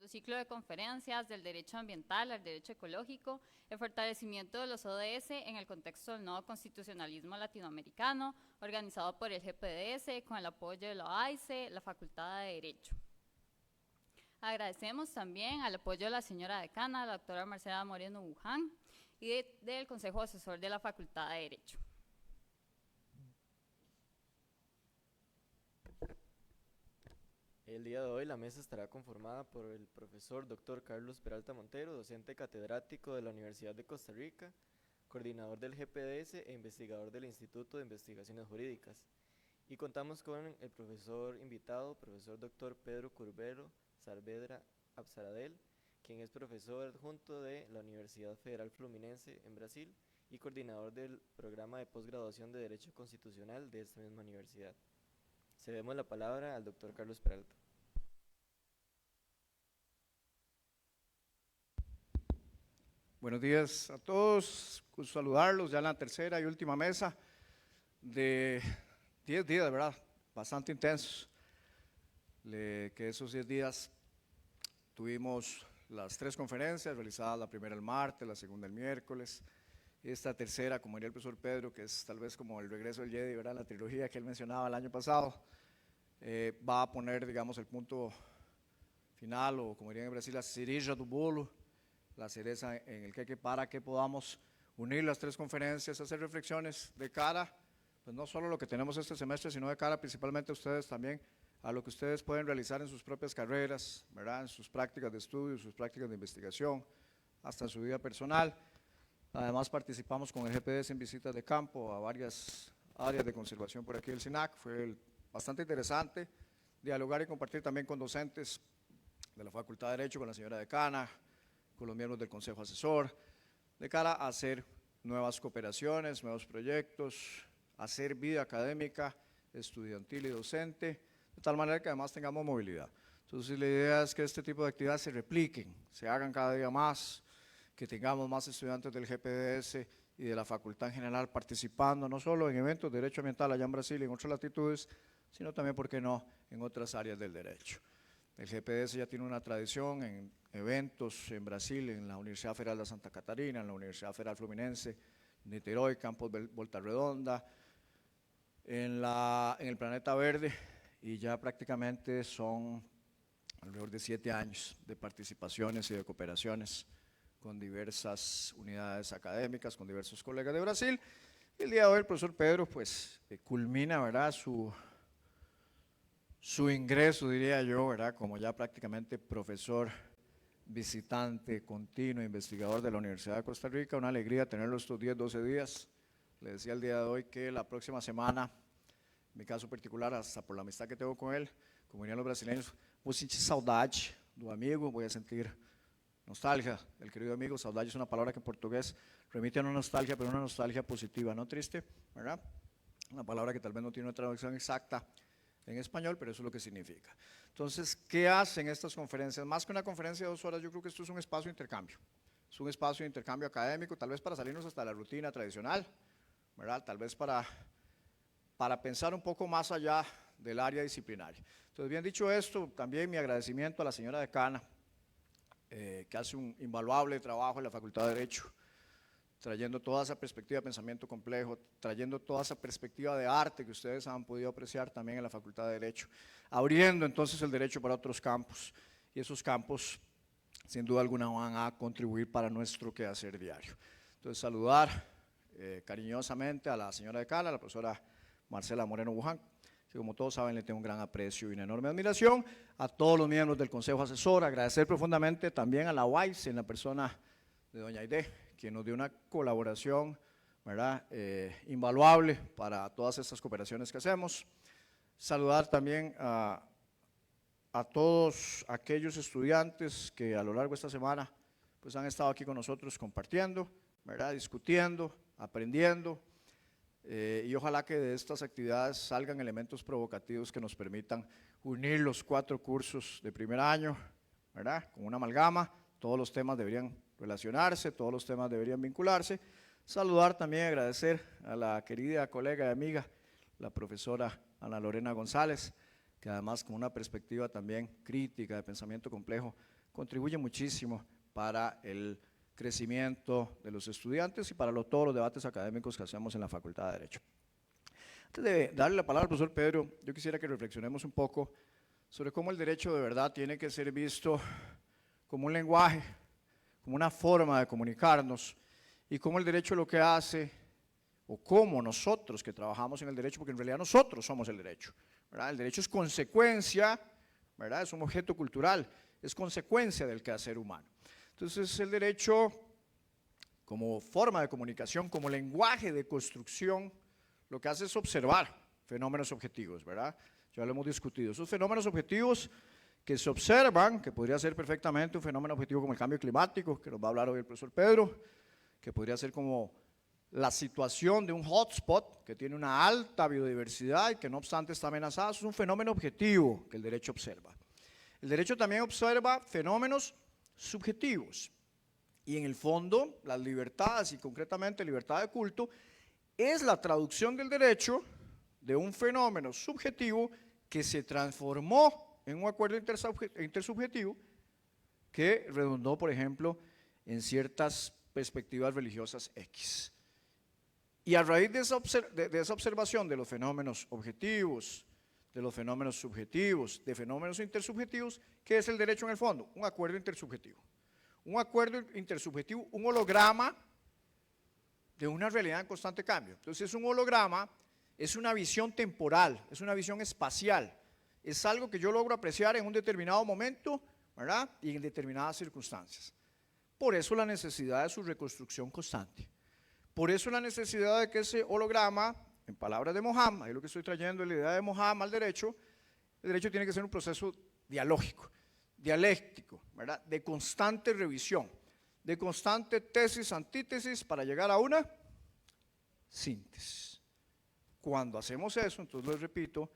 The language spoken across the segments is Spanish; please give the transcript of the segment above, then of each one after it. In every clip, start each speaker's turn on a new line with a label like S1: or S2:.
S1: segundo ciclo de conferencias del derecho ambiental al derecho ecológico, el fortalecimiento de los ODS en el contexto del nuevo constitucionalismo latinoamericano, organizado por el GPDS con el apoyo de la OAICE, la Facultad de Derecho. Agradecemos también al apoyo de la señora decana, la doctora Marcela Moreno Buján, y del Consejo Asesor de la Facultad de Derecho.
S2: El día de hoy la mesa estará conformada por el profesor Dr. Carlos Peralta Montero, docente catedrático de la Universidad de Costa Rica, coordinador del GPDS e investigador del Instituto de Investigaciones Jurídicas. Y contamos con el profesor invitado, profesor Dr. Pedro Curbelo Saavedra Absaradel, quien es profesor adjunto de la Universidad Federal Fluminense en Brasil y coordinador del programa de posgraduación de Derecho Constitucional de esta misma universidad. Cedemos la palabra al doctor Carlos Peralta.
S3: Buenos días a todos, gusto saludarlos ya en la tercera y última mesa de 10 días, ¿verdad? Bastante intensos, que esos 10 días tuvimos las 3 conferencias realizadas, la primera el martes, la segunda el miércoles, esta tercera, como diría el profesor Pedro, que es tal vez como el regreso del Jedi, ¿verdad? La trilogía que él mencionaba el año pasado, va a poner, digamos, el punto final, o como dirían en Brasil, la cereja do bolo, la cereza en el queque, para que podamos unir las 3 conferencias, hacer reflexiones de cara, pues no solo lo que tenemos este semestre, sino de cara principalmente a ustedes también, a lo que ustedes pueden realizar en sus propias carreras, ¿verdad? En sus prácticas de estudio, sus prácticas de investigación, hasta en su vida personal. Además participamos con el GPDS en visitas de campo a varias áreas de conservación por aquí del SINAC, fue bastante interesante dialogar y compartir también con docentes de la Facultad de Derecho, con la señora decana, con los miembros del Consejo Asesor, de cara a hacer nuevas cooperaciones, nuevos proyectos, hacer vida académica, estudiantil y docente, de tal manera que además tengamos movilidad. Entonces la idea es que este tipo de actividades se repliquen, se hagan cada día más, que tengamos más estudiantes del GPDS y de la facultad en general participando, no solo en eventos de derecho ambiental allá en Brasil y en otras latitudes, sino también, ¿por qué no?, en otras áreas del derecho. El GPDS ya tiene una tradición en eventos en Brasil, en la Universidad Federal de Santa Catarina, en la Universidad Federal Fluminense, Niterói, Campos Volta Redonda, en el Planeta Verde, y ya prácticamente son alrededor de 7 años de participaciones y de cooperaciones con diversas unidades académicas, con diversos colegas de Brasil. El día de hoy el profesor Pedro pues culmina, ¿verdad?, su ingreso, diría yo, ¿verdad?, como ya prácticamente profesor visitante continuo, investigador de la Universidad de Costa Rica. Una alegría tenerlo estos 10, 12 días. Le decía el día de hoy que la próxima semana, en mi caso particular, hasta por la amistad que tengo con él, como dirían los brasileños, voy a sentir saudade do amigo, voy a sentir nostalgia del querido amigo. Saudade es una palabra que en portugués remite a una nostalgia, pero una nostalgia positiva, no triste, ¿verdad? Una palabra que tal vez no tiene una traducción exacta en español, pero eso es lo que significa. Entonces, ¿qué hacen estas conferencias? Más que una conferencia de 2 horas, yo creo que esto es un espacio de intercambio. Es un espacio de intercambio académico, tal vez para salirnos hasta la rutina tradicional, ¿verdad? Tal vez para pensar un poco más allá del área disciplinaria. Entonces, bien dicho esto, también mi agradecimiento a la señora decana, que hace un invaluable trabajo en la Facultad de Derecho, trayendo toda esa perspectiva de pensamiento complejo, trayendo toda esa perspectiva de arte que ustedes han podido apreciar también en la Facultad de Derecho, abriendo entonces el derecho para otros campos, y esos campos sin duda alguna van a contribuir para nuestro quehacer diario. Entonces saludar cariñosamente a la señora decana, a la profesora Marcela Moreno Buján, que como todos saben le tengo un gran aprecio y una enorme admiración, a todos los miembros del Consejo Asesor, agradecer profundamente también a la UAIS en la persona de doña Aide, quien nos dio una colaboración, ¿verdad?, invaluable para todas estas cooperaciones que hacemos. Saludar también a todos aquellos estudiantes que a lo largo de esta semana pues han estado aquí con nosotros compartiendo, ¿verdad?, discutiendo, aprendiendo, y ojalá que de estas actividades salgan elementos provocativos que nos permitan unir los 4 cursos de primer año, ¿verdad?, con una amalgama. Todos los temas deberían relacionarse, todos los temas deberían vincularse. Saludar también, agradecer a la querida colega y amiga, la profesora Ana Lorena González, que además con una perspectiva también crítica de pensamiento complejo contribuye muchísimo para el crecimiento de los estudiantes y para todos los debates académicos que hacemos en la Facultad de Derecho. Antes de darle la palabra al profesor Pedro, yo quisiera que reflexionemos un poco sobre cómo el derecho de verdad tiene que ser visto como un lenguaje, como una forma de comunicarnos, y cómo el derecho lo que hace, o cómo nosotros que trabajamos en el derecho, porque en realidad nosotros somos el derecho, ¿verdad? El derecho es consecuencia, ¿verdad? Es un objeto cultural, es consecuencia del quehacer humano. Entonces el derecho como forma de comunicación, como lenguaje de construcción, lo que hace es observar fenómenos objetivos, ¿verdad? Ya lo hemos discutido. Esos fenómenos objetivos que se observan, que podría ser perfectamente un fenómeno objetivo como el cambio climático, que nos va a hablar hoy el profesor Pedro, que podría ser como la situación de un hotspot que tiene una alta biodiversidad y que no obstante está amenazada. Eso es un fenómeno objetivo que el derecho observa. El derecho también observa fenómenos subjetivos y en el fondo las libertades y concretamente libertad de culto es la traducción del derecho de un fenómeno subjetivo que se transformó en un acuerdo intersubjetivo que redundó, por ejemplo, en ciertas perspectivas religiosas X. Y a raíz de esa observación de los fenómenos objetivos, de los fenómenos subjetivos, de fenómenos intersubjetivos, ¿qué es el derecho en el fondo? Un acuerdo intersubjetivo. Un acuerdo intersubjetivo, un holograma de una realidad en constante cambio. Entonces, un holograma es una visión temporal, es una visión espacial, es algo que yo logro apreciar en un determinado momento, ¿verdad? Y en determinadas circunstancias. Por eso la necesidad de su reconstrucción constante. Por eso la necesidad de que ese holograma, en palabras de Mohammed, ahí lo que estoy trayendo es la idea de Mohammed al derecho, el derecho tiene que ser un proceso dialógico, dialéctico, ¿verdad? De constante revisión, de constante tesis, antítesis, para llegar a una síntesis. Cuando hacemos eso, entonces lo repito,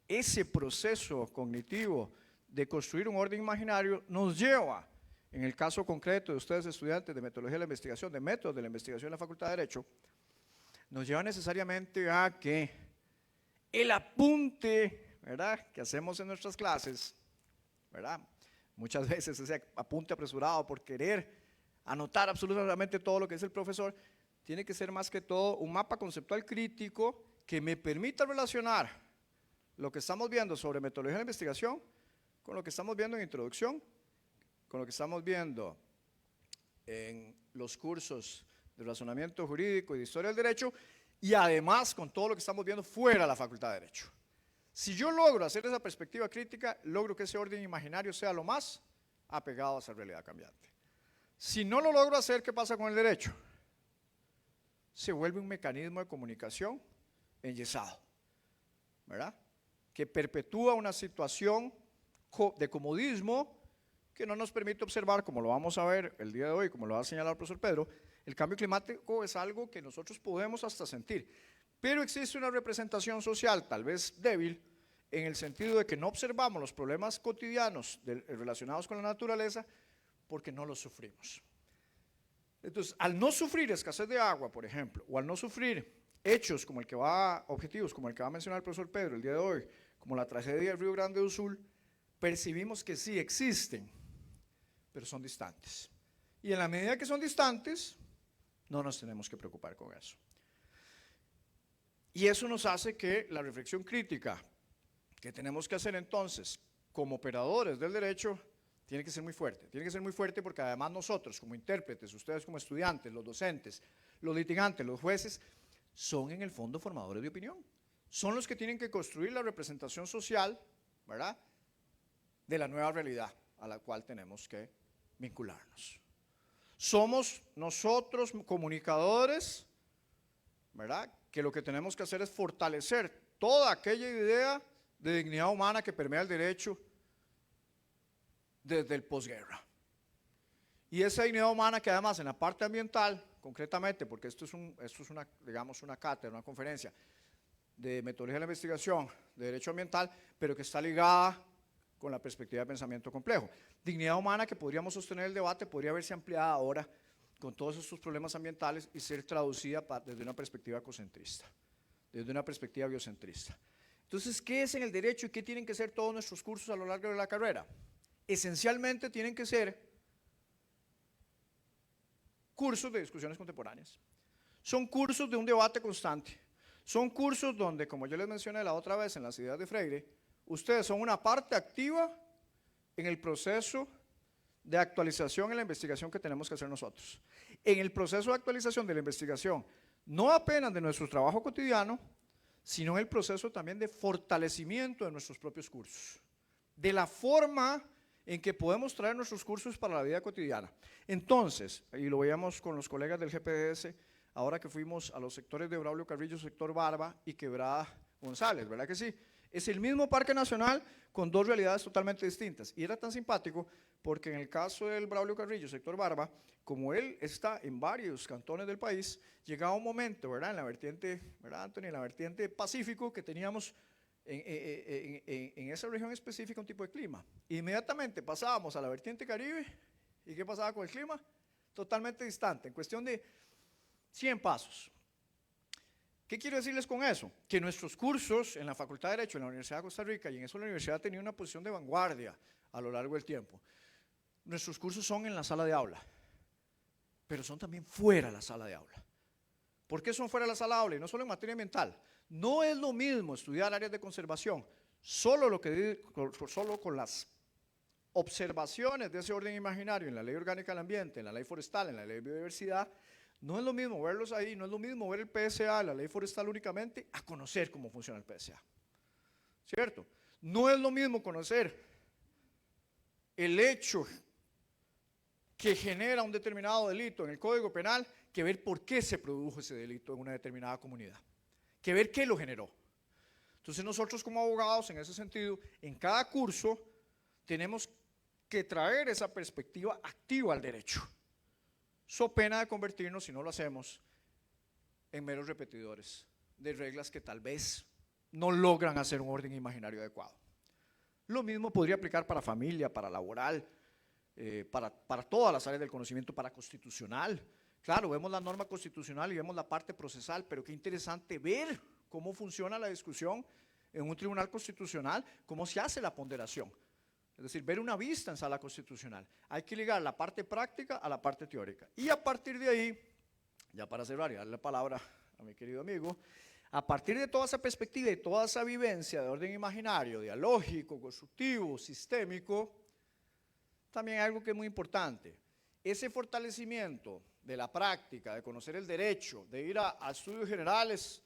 S3: ese proceso cognitivo de construir un orden imaginario nos lleva, en el caso concreto de ustedes estudiantes de metodología de la investigación, de métodos de la investigación en la Facultad de Derecho, nos lleva necesariamente a que el apunte, ¿verdad?, que hacemos en nuestras clases, ¿verdad?, muchas veces ese apunte apresurado por querer anotar absolutamente todo lo que dice el profesor, tiene que ser más que todo un mapa conceptual crítico que me permita relacionar lo que estamos viendo sobre metodología de la investigación con lo que estamos viendo en introducción, con lo que estamos viendo en los cursos de razonamiento jurídico y de historia del derecho, y además con todo lo que estamos viendo fuera de la Facultad de Derecho. Si yo logro hacer esa perspectiva crítica, logro que ese orden imaginario sea lo más apegado a esa realidad cambiante. Si no lo logro hacer, ¿qué pasa con el derecho? Se vuelve un mecanismo de comunicación enyesado, ¿verdad?, que perpetúa una situación de comodismo que no nos permite observar, como lo vamos a ver el día de hoy, como lo va a señalar el profesor Pedro. El cambio climático es algo que nosotros podemos hasta sentir, pero existe una representación social, tal vez débil, en el sentido de que no observamos los problemas cotidianos relacionados con la naturaleza porque no los sufrimos. Entonces, al no sufrir escasez de agua, por ejemplo, o al no sufrir hechos como objetivos como el que va a mencionar el profesor Pedro el día de hoy, como la tragedia del Río Grande do Sul, percibimos que sí existen, pero son distantes. Y en la medida que son distantes, no nos tenemos que preocupar con eso. Y eso nos hace que la reflexión crítica que tenemos que hacer entonces como operadores del derecho tiene que ser muy fuerte. Tiene que ser muy fuerte porque además nosotros como intérpretes, ustedes como estudiantes, los docentes, los litigantes, los jueces, son en el fondo formadores de opinión. Son los que tienen que construir la representación social, ¿verdad?, de la nueva realidad a la cual tenemos que vincularnos. Somos nosotros comunicadores, ¿verdad?, que lo que tenemos que hacer es fortalecer toda aquella idea de dignidad humana que permea el derecho desde el posguerra. Y esa dignidad humana que además en la parte ambiental, concretamente, porque esto es una, digamos, una cátedra, una conferencia de metodología de la investigación de derecho ambiental, pero que está ligada con la perspectiva de pensamiento complejo. Dignidad humana que podríamos sostener el debate, podría verse ampliada ahora con todos estos problemas ambientales y ser traducida desde una perspectiva ecocentrista, desde una perspectiva biocentrista. Entonces, ¿qué es en el derecho y qué tienen que ser todos nuestros cursos a lo largo de la carrera? esencialmente tienen que ser cursos de discusiones contemporáneas. Son cursos de un debate constante. Son cursos donde, como yo les mencioné la otra vez en las ideas de Freire, ustedes son una parte activa en el proceso de actualización en la investigación que tenemos que hacer nosotros. En el proceso de actualización de la investigación, no apenas de nuestro trabajo cotidiano, sino en el proceso también de fortalecimiento de nuestros propios cursos, de la forma en que podemos traer nuestros cursos para la vida cotidiana. Entonces, y lo veíamos con los colegas del GPDS, ahora que fuimos a los sectores de Braulio Carrillo, sector Barba y Quebrada González, ¿verdad que sí? Es el mismo parque nacional con dos realidades totalmente distintas. Y era tan simpático porque en el caso del Braulio Carrillo, sector Barba, como él está en varios cantones del país, llegaba un momento, ¿verdad? En la vertiente, ¿verdad, Anthony? En la vertiente Pacífico, que teníamos en esa región específica un tipo de clima. Inmediatamente pasábamos a la vertiente Caribe, ¿y qué pasaba con el clima? Totalmente distante, en cuestión de 100 pasos. ¿Qué quiero decirles con eso? Que nuestros cursos en la Facultad de Derecho en la Universidad de Costa Rica, y en eso la universidad ha tenido una posición de vanguardia a lo largo del tiempo, nuestros cursos son en la sala de aula, pero son también fuera de la sala de aula. ¿Por qué son fuera de la sala de aula? Y no solo en materia ambiental. No es lo mismo estudiar áreas de conservación, solo con las observaciones de ese orden imaginario en la Ley Orgánica del Ambiente, en la Ley Forestal, en la Ley de Biodiversidad. No es lo mismo verlos ahí, no es lo mismo ver el PSA, la Ley Forestal únicamente, a conocer cómo funciona el PSA. ¿Cierto? No es lo mismo conocer el hecho que genera un determinado delito en el Código Penal que ver por qué se produjo ese delito en una determinada comunidad, que ver qué lo generó. Entonces nosotros como abogados, en ese sentido, en cada curso tenemos que traer esa perspectiva activa al derecho, so pena de convertirnos, si no lo hacemos, en meros repetidores de reglas que tal vez no logran hacer un orden imaginario adecuado. Lo mismo podría aplicar para familia, para laboral, para todas las áreas del conocimiento, para constitucional. Claro, vemos la norma constitucional y vemos la parte procesal, pero qué interesante ver cómo funciona la discusión en un tribunal constitucional, cómo se hace la ponderación. Es decir, ver una vista en sala constitucional. Hay que ligar la parte práctica a la parte teórica. Y a partir de ahí, ya para cerrar y darle la palabra a mi querido amigo, a partir de toda esa perspectiva y toda esa vivencia de orden imaginario, dialógico, constructivo, sistémico, también hay algo que es muy importante. Ese fortalecimiento de la práctica, de conocer el derecho, de ir a estudios generales,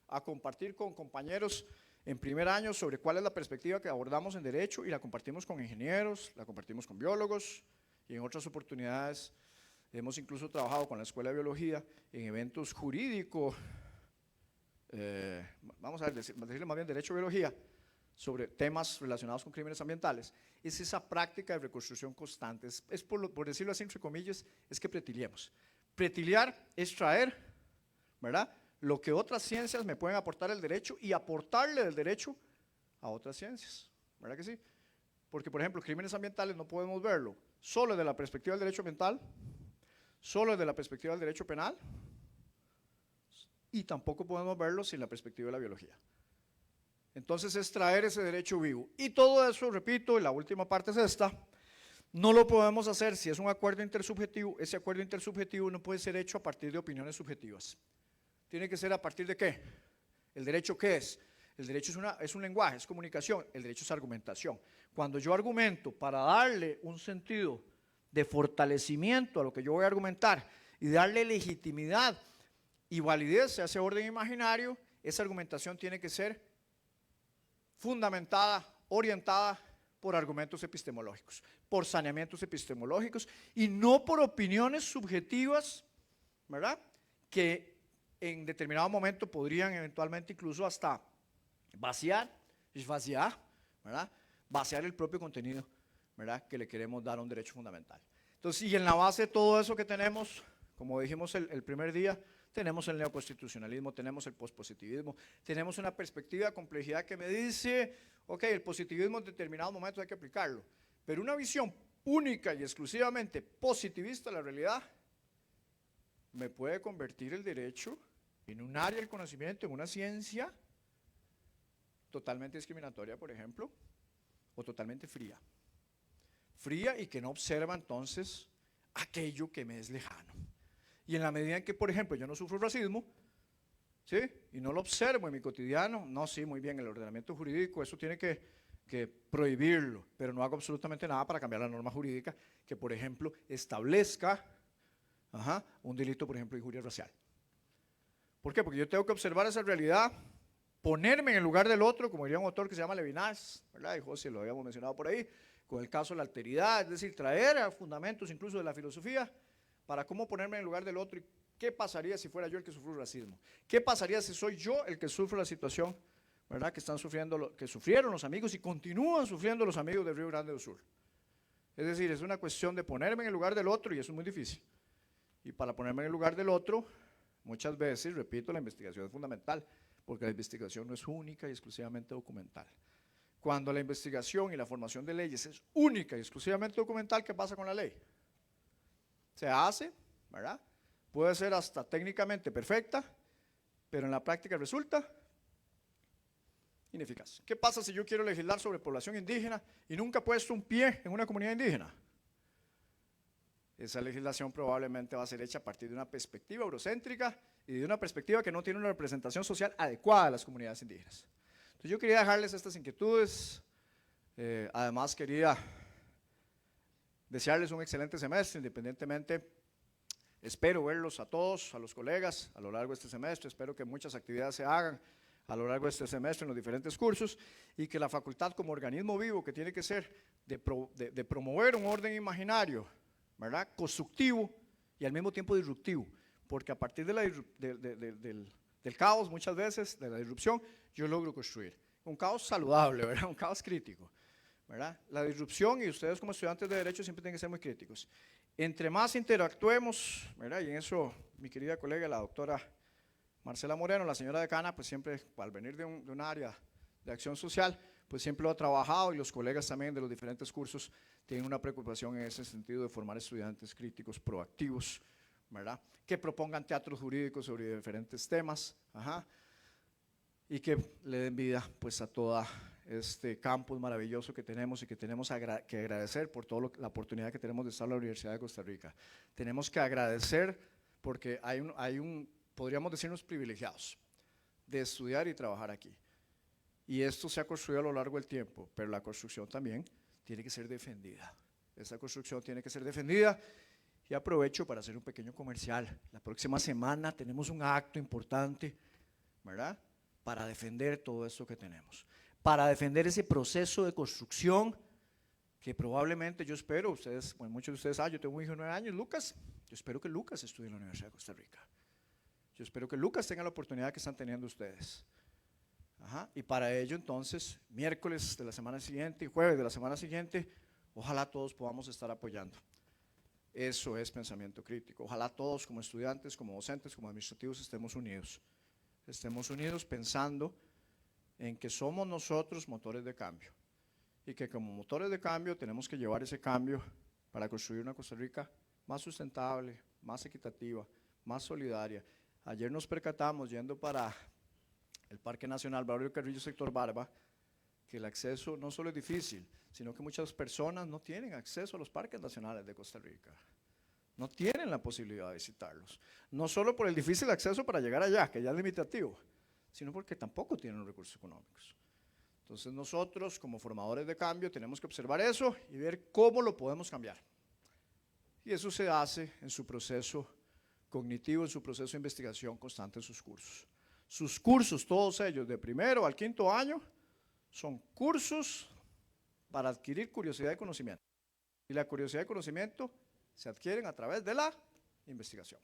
S3: a compartir con compañeros en primer año sobre cuál es la perspectiva que abordamos en derecho y la compartimos con ingenieros, la compartimos con biólogos y en otras oportunidades hemos incluso trabajado con la Escuela de Biología en eventos jurídicos, vamos a ver, decirle más bien derecho biología, sobre temas relacionados con crímenes ambientales. Es esa práctica de reconstrucción constante, es por decirlo así entre comillas, es que pretiliemos. Pretiliar es traer, ¿verdad?, lo que otras ciencias me pueden aportar el derecho y aportarle el derecho a otras ciencias, ¿verdad que sí? Porque, por ejemplo, crímenes ambientales no podemos verlo solo desde la perspectiva del derecho ambiental, solo desde la perspectiva del derecho penal, y tampoco podemos verlo sin la perspectiva de la biología. Entonces es traer ese derecho vivo. Y todo eso, repito, y la última parte es esta, no lo podemos hacer si es un acuerdo intersubjetivo. Ese acuerdo intersubjetivo no puede ser hecho a partir de opiniones subjetivas. Tiene que ser a partir de ¿qué? ¿El derecho qué es? El derecho es un lenguaje, es comunicación, el derecho es argumentación. Cuando yo argumento para darle un sentido de fortalecimiento a lo que yo voy a argumentar y darle legitimidad y validez a ese orden imaginario, esa argumentación tiene que ser fundamentada, orientada por argumentos epistemológicos, por saneamientos epistemológicos y no por opiniones subjetivas, ¿verdad?, que en determinado momento podrían eventualmente incluso hasta vaciar, ¿verdad?, vaciar el propio contenido, ¿verdad?, que le queremos dar a un derecho fundamental. Entonces, y en la base de todo eso que tenemos, como dijimos el primer día, tenemos el neoconstitucionalismo, tenemos el pospositivismo, tenemos una perspectiva de complejidad que me dice, ok, el positivismo en determinados momentos hay que aplicarlo, pero una visión única y exclusivamente positivista de la realidad me puede convertir el derecho en un área del conocimiento, en una ciencia totalmente discriminatoria, por ejemplo, o totalmente fría. fría y que no observa entonces aquello que me es lejano. Y en la medida en que, por ejemplo, yo no sufro racismo, ¿sí? Y no lo observo en mi cotidiano, no, sí, muy bien, el ordenamiento jurídico, eso tiene que prohibirlo, pero no hago absolutamente nada para cambiar la norma jurídica que, por ejemplo, establezca un delito, por ejemplo, de injuria racial. ¿Por qué? Porque yo tengo que observar esa realidad, ponerme en el lugar del otro, como diría un autor que se llama Levinas, ¿verdad? Y José lo habíamos mencionado por ahí, con el caso de la alteridad, es decir, traer a fundamentos incluso de la filosofía para cómo ponerme en el lugar del otro y qué pasaría si fuera yo el que sufro racismo. ¿Qué pasaría si soy yo el que sufro la situación, ¿verdad? Que están sufriendo, que sufrieron los amigos y continúan sufriendo los amigos del Río Grande do Sur. Es decir, es una cuestión de ponerme en el lugar del otro y eso es muy difícil. Y para ponerme en el lugar del otro, muchas veces, repito, la investigación es fundamental, porque la investigación no es única y exclusivamente documental. Cuando la investigación y la formación de leyes es única y exclusivamente documental, ¿qué pasa con la ley? Se hace, ¿verdad? Puede ser hasta técnicamente perfecta, pero en la práctica resulta ineficaz. ¿Qué pasa si yo quiero legislar sobre población indígena y nunca he puesto un pie en una comunidad indígena? Esa legislación probablemente va a ser hecha a partir de una perspectiva eurocéntrica y de una perspectiva que no tiene una representación social adecuada de las comunidades indígenas. Entonces yo quería dejarles estas inquietudes, además quería desearles un excelente semestre, independientemente, espero verlos a todos, a los colegas, a lo largo de este semestre, espero que muchas actividades se hagan a lo largo de este semestre en los diferentes cursos y que la facultad como organismo vivo que tiene que ser de promover un orden imaginario, ¿verdad? Constructivo y al mismo tiempo disruptivo, porque a partir del caos muchas veces, de la disrupción, yo logro construir un caos saludable, ¿verdad? Un caos crítico, ¿verdad? La disrupción, y ustedes como estudiantes de Derecho siempre tienen que ser muy críticos. Entre más interactuemos, ¿verdad? Y en eso mi querida colega, la doctora Marcela Moreno, la señora decana, pues siempre, al venir de un área de acción social, pues siempre lo ha trabajado y los colegas también de los diferentes cursos tienen una preocupación en ese sentido de formar estudiantes críticos, proactivos, ¿verdad? Que propongan teatros jurídicos sobre diferentes temas, y que le den vida pues a todo este campus maravilloso que tenemos y que tenemos que agradecer por toda la oportunidad que tenemos de estar en la Universidad de Costa Rica. Tenemos que agradecer porque podríamos decirnos privilegiados de estudiar y trabajar aquí. Y esto se ha construido a lo largo del tiempo, pero la construcción también tiene que ser defendida. Esa construcción tiene que ser defendida y aprovecho para hacer un pequeño comercial. La próxima semana tenemos un acto importante, ¿verdad? Para defender todo esto que tenemos. Para defender ese proceso de construcción que probablemente yo espero, ustedes, bueno, muchos de ustedes, yo tengo un hijo de 9 años, Lucas, yo espero que Lucas estudie en la Universidad de Costa Rica. Yo espero que Lucas tenga la oportunidad que están teniendo ustedes. Y para ello entonces, miércoles de la semana siguiente y jueves de la semana siguiente, ojalá todos podamos estar apoyando. Eso es pensamiento crítico. Ojalá todos como estudiantes, como docentes, como administrativos estemos unidos. Estemos unidos pensando en que somos nosotros motores de cambio y que como motores de cambio tenemos que llevar ese cambio para construir una Costa Rica más sustentable, más equitativa, más solidaria. Ayer nos percatamos yendo para el Parque Nacional Braulio Carrillo, sector Barba, que el acceso no solo es difícil, sino que muchas personas no tienen acceso a los parques nacionales de Costa Rica. No tienen la posibilidad de visitarlos. No solo por el difícil acceso para llegar allá, que ya es limitativo, sino porque tampoco tienen los recursos económicos. Entonces nosotros, como formadores de cambio, tenemos que observar eso y ver cómo lo podemos cambiar. Y eso se hace en su proceso cognitivo, en su proceso de investigación constante en sus cursos. Sus cursos, todos ellos, de primero al quinto año, son cursos para adquirir curiosidad y conocimiento. Y la curiosidad y conocimiento se adquieren a través de la investigación.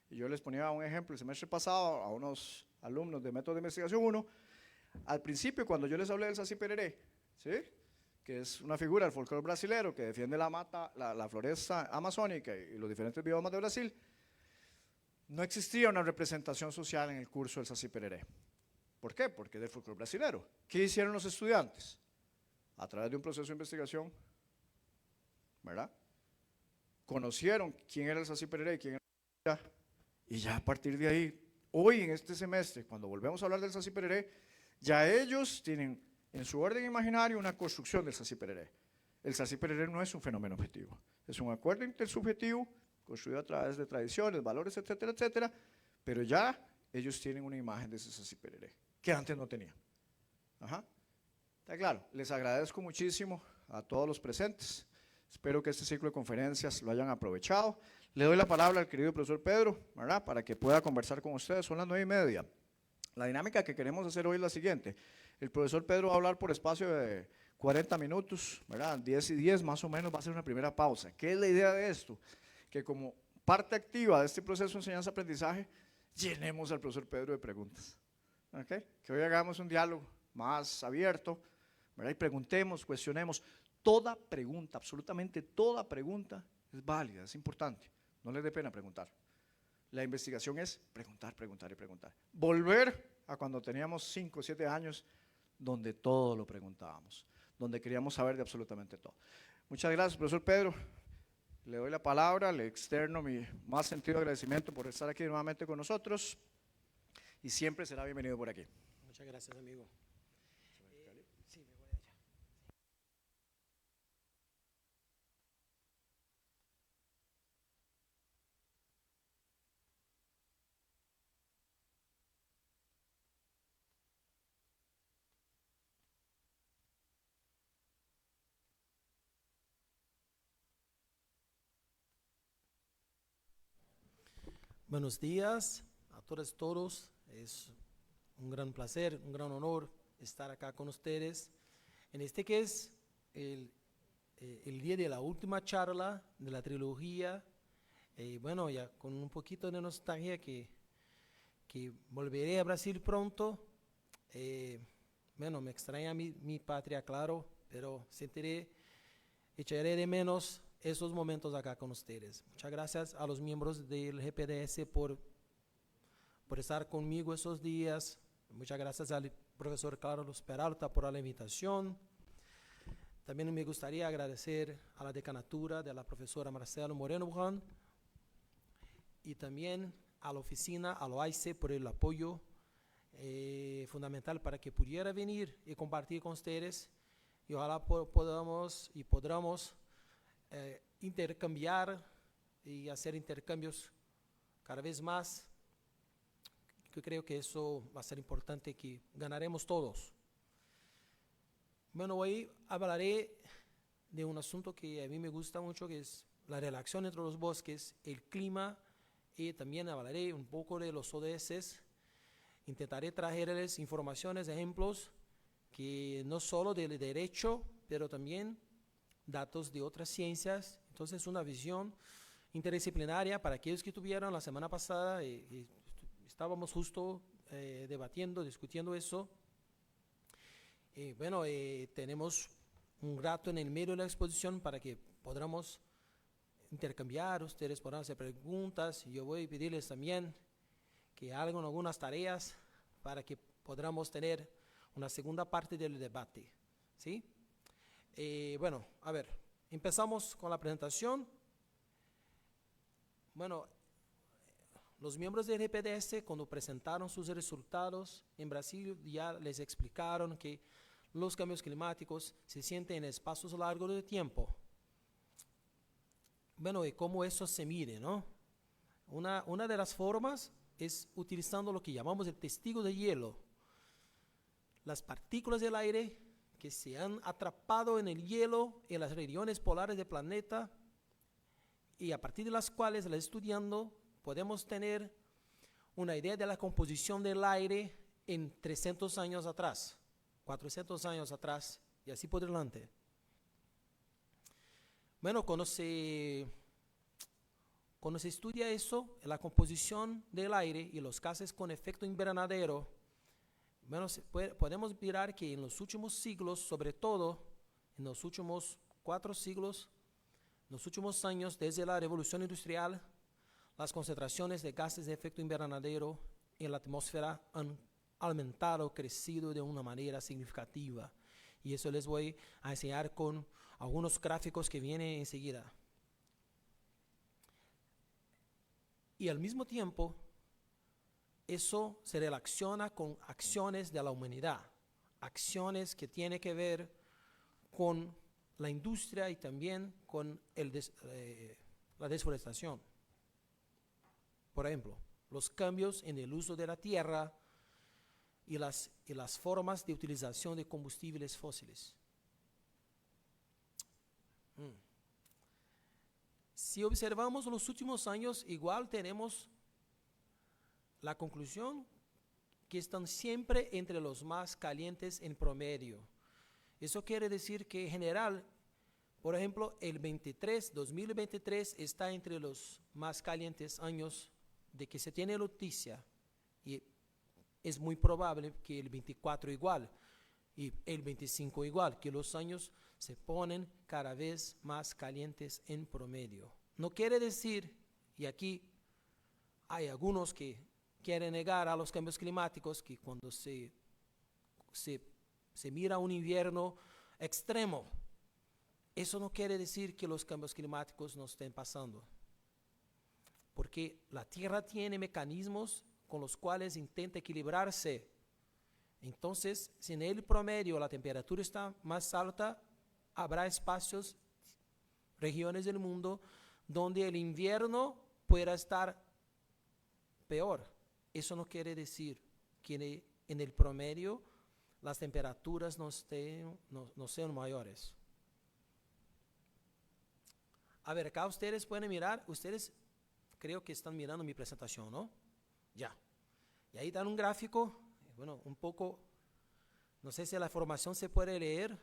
S3: Y yo les ponía un ejemplo el semestre pasado a unos alumnos de método de investigación 1. Al principio, cuando yo les hablé del Saci Pereré, ¿sí?, que es una figura del folclore brasilero que defiende la floresta amazónica y los diferentes biomas de Brasil, no existía una representación social en el curso del Saci Pereré. ¿Por qué? Porque es del folclore brasilero. ¿Qué hicieron los estudiantes? A través de un proceso de investigación, ¿verdad? Conocieron quién era el Saci Pereré y quién era, y ya a partir de ahí, hoy en este semestre, cuando volvemos a hablar del Saci Pereré, ya ellos tienen en su orden imaginario una construcción del Saci Pereré. El Sací-Pereré no es un fenómeno objetivo, es un acuerdo intersubjetivo construido a través de tradiciones, valores, etcétera, etcétera, pero ya ellos tienen una imagen de ese Sací-Pereré, que antes no tenían. Ajá. Está claro, les agradezco muchísimo a todos los presentes, espero que este ciclo de conferencias lo hayan aprovechado. Le doy la palabra al querido profesor Pedro, ¿verdad?, para que pueda conversar con ustedes. Son las 9:30. La dinámica que queremos hacer hoy es la siguiente. El profesor Pedro va a hablar por espacio de 40 minutos, ¿verdad? 10 y 10 más o menos va a ser una primera pausa. ¿Qué es la idea de esto? Que como parte activa de este proceso de enseñanza-aprendizaje, llenemos al profesor Pedro de preguntas. ¿Okay? Que hoy hagamos un diálogo más abierto, ¿verdad? Y preguntemos, cuestionemos. Toda pregunta, absolutamente toda pregunta es válida, es importante. No les dé pena preguntar. La investigación es preguntar, preguntar y preguntar. Volver a cuando teníamos 5 o 7 años, donde todo lo preguntábamos, donde queríamos saber de absolutamente todo. Muchas gracias, profesor Pedro. Le doy la palabra, le externo mi más sentido agradecimiento por estar aquí nuevamente con nosotros y siempre será bienvenido por aquí.
S4: Muchas gracias, amigo. Sí, me voy allá. Buenos días a todos. Es un gran placer, un gran honor estar acá con ustedes en este que es el día de la última charla de la trilogía. Bueno, ya con un poquito de nostalgia que volveré a Brasil pronto. Bueno, me extraña mi patria, claro, pero echaré de menos esos momentos acá con ustedes. Muchas gracias a los miembros del GPDS por estar conmigo esos días. Muchas gracias al profesor Carlos Peralta por la invitación. También me gustaría agradecer a la decanatura de la profesora Marcelo Moreno Buján y también a la oficina, a la OAICE por el apoyo fundamental para que pudiera venir y compartir con ustedes y ojalá podamos intercambiar y hacer intercambios cada vez más. Yo creo que eso va a ser importante, que ganaremos todos. Bueno, hoy hablaré de un asunto que a mí me gusta mucho, que es la relación entre los bosques, el clima, y también hablaré un poco de los ODS. Intentaré traerles informaciones, ejemplos, que no solo del derecho, pero también datos de otras ciencias. Entonces, una visión interdisciplinaria para aquellos que tuvieron la semana pasada. Estábamos justo discutiendo eso. Bueno, tenemos un rato en el medio de la exposición para que podamos intercambiar, ustedes podrán hacer preguntas. Yo voy a pedirles también que hagan algunas tareas para que podamos tener una segunda parte del debate, ¿sí? Bueno, a ver, empezamos con la presentación. Bueno, los miembros del GPDS, cuando presentaron sus resultados en Brasil, ya les explicaron que los cambios climáticos se sienten en espacios largos de tiempo. Bueno, y cómo eso se mide, ¿no? Una de las formas es utilizando lo que llamamos el testigo de hielo. Las partículas del aire que se han atrapado en el hielo en las regiones polares del planeta, y a partir de las cuales, las estudiando, podemos tener una idea de la composición del aire en 300 años atrás, 400 años atrás, y así por delante. Bueno, cuando se estudia eso, la composición del aire y los gases con efecto invernadero, bueno, podemos mirar que en los últimos siglos, sobre todo en los últimos 4 siglos, en los últimos años, desde la revolución industrial, las concentraciones de gases de efecto invernadero en la atmósfera han aumentado, crecido de una manera significativa. Y eso les voy a enseñar con algunos gráficos que vienen enseguida. Y al mismo tiempo, eso se relaciona con acciones de la humanidad, acciones que tienen que ver con la industria y también con la deforestación. Por ejemplo, los cambios en el uso de la tierra y las formas de utilización de combustibles fósiles. Si observamos los últimos años, igual tenemos la conclusión que están siempre entre los más calientes en promedio. Eso quiere decir que en general, por ejemplo, el 2023 está entre los más calientes años de que se tiene noticia, y es muy probable que el 24 igual, y el 25 igual, que los años se ponen cada vez más calientes en promedio. No quiere decir, y aquí hay algunos que quieren negar a los cambios climáticos, que cuando se mira un invierno extremo, eso no quiere decir que los cambios climáticos no estén pasando. Porque la Tierra tiene mecanismos con los cuales intenta equilibrarse. Entonces, si en el promedio la temperatura está más alta, habrá espacios, regiones del mundo, donde el invierno pueda estar peor. Eso no quiere decir que en el promedio las temperaturas no sean mayores. A ver, acá ustedes pueden mirar, ustedes creo que están mirando mi presentación, ¿no? Ya. Y ahí dan un gráfico, bueno, un poco, no sé si la información se puede leer,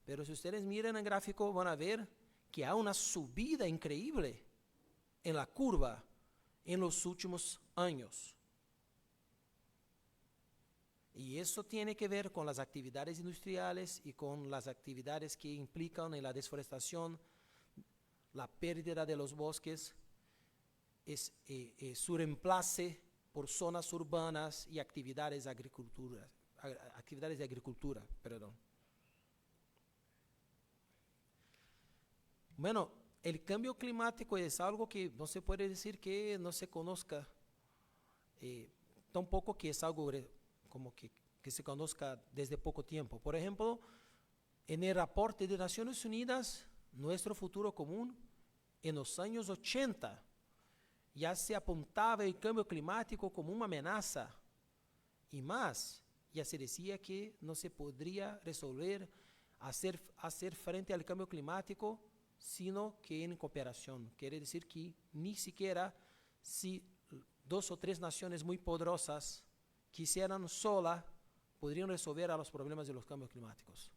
S4: pero si ustedes miran el gráfico van a ver que hay una subida increíble en la curva en los últimos años. Y eso tiene que ver con las actividades industriales y con las actividades que implican en la deforestación, la pérdida de los bosques, su reemplace por zonas urbanas y actividades de agricultura. Bueno, el cambio climático es algo que no se puede decir que no se conozca, tampoco que es algo como que se conozca desde poco tiempo. Por ejemplo, en el reporte de Naciones Unidas, Nuestro Futuro Común, en los años 80, ya se apuntaba el cambio climático como una amenaza. Y más, ya se decía que no se podría resolver, hacer frente al cambio climático, sino que en cooperación. Quiere decir que ni siquiera si 2 o 3 naciones muy poderosas quisieran sola, podrían resolver a los problemas de los cambios climáticos.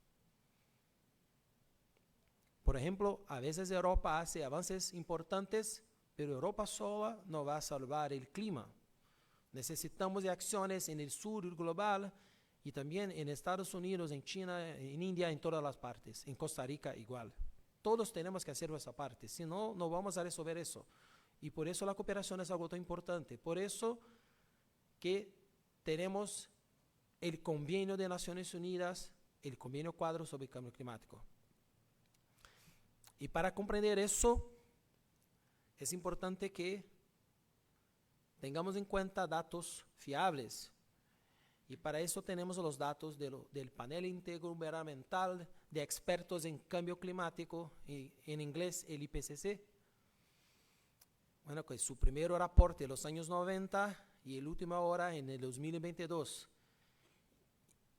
S4: Por ejemplo, a veces Europa hace avances importantes, pero Europa sola no va a salvar el clima. Necesitamos de acciones en el sur global y también en Estados Unidos, en China, en India, en todas las partes, en Costa Rica igual. Todos tenemos que hacer nuestra parte, si no, no vamos a resolver eso. Y por eso la cooperación es algo tan importante. Por eso que tenemos el convenio de Naciones Unidas, el convenio cuadro sobre el cambio climático. Y para comprender eso, es importante que tengamos en cuenta datos fiables. Y para eso tenemos los datos del panel intergubernamental de expertos en cambio climático, y en inglés el IPCC. Bueno, pues su primer reporte de los años 90 y el último ahora en el 2022.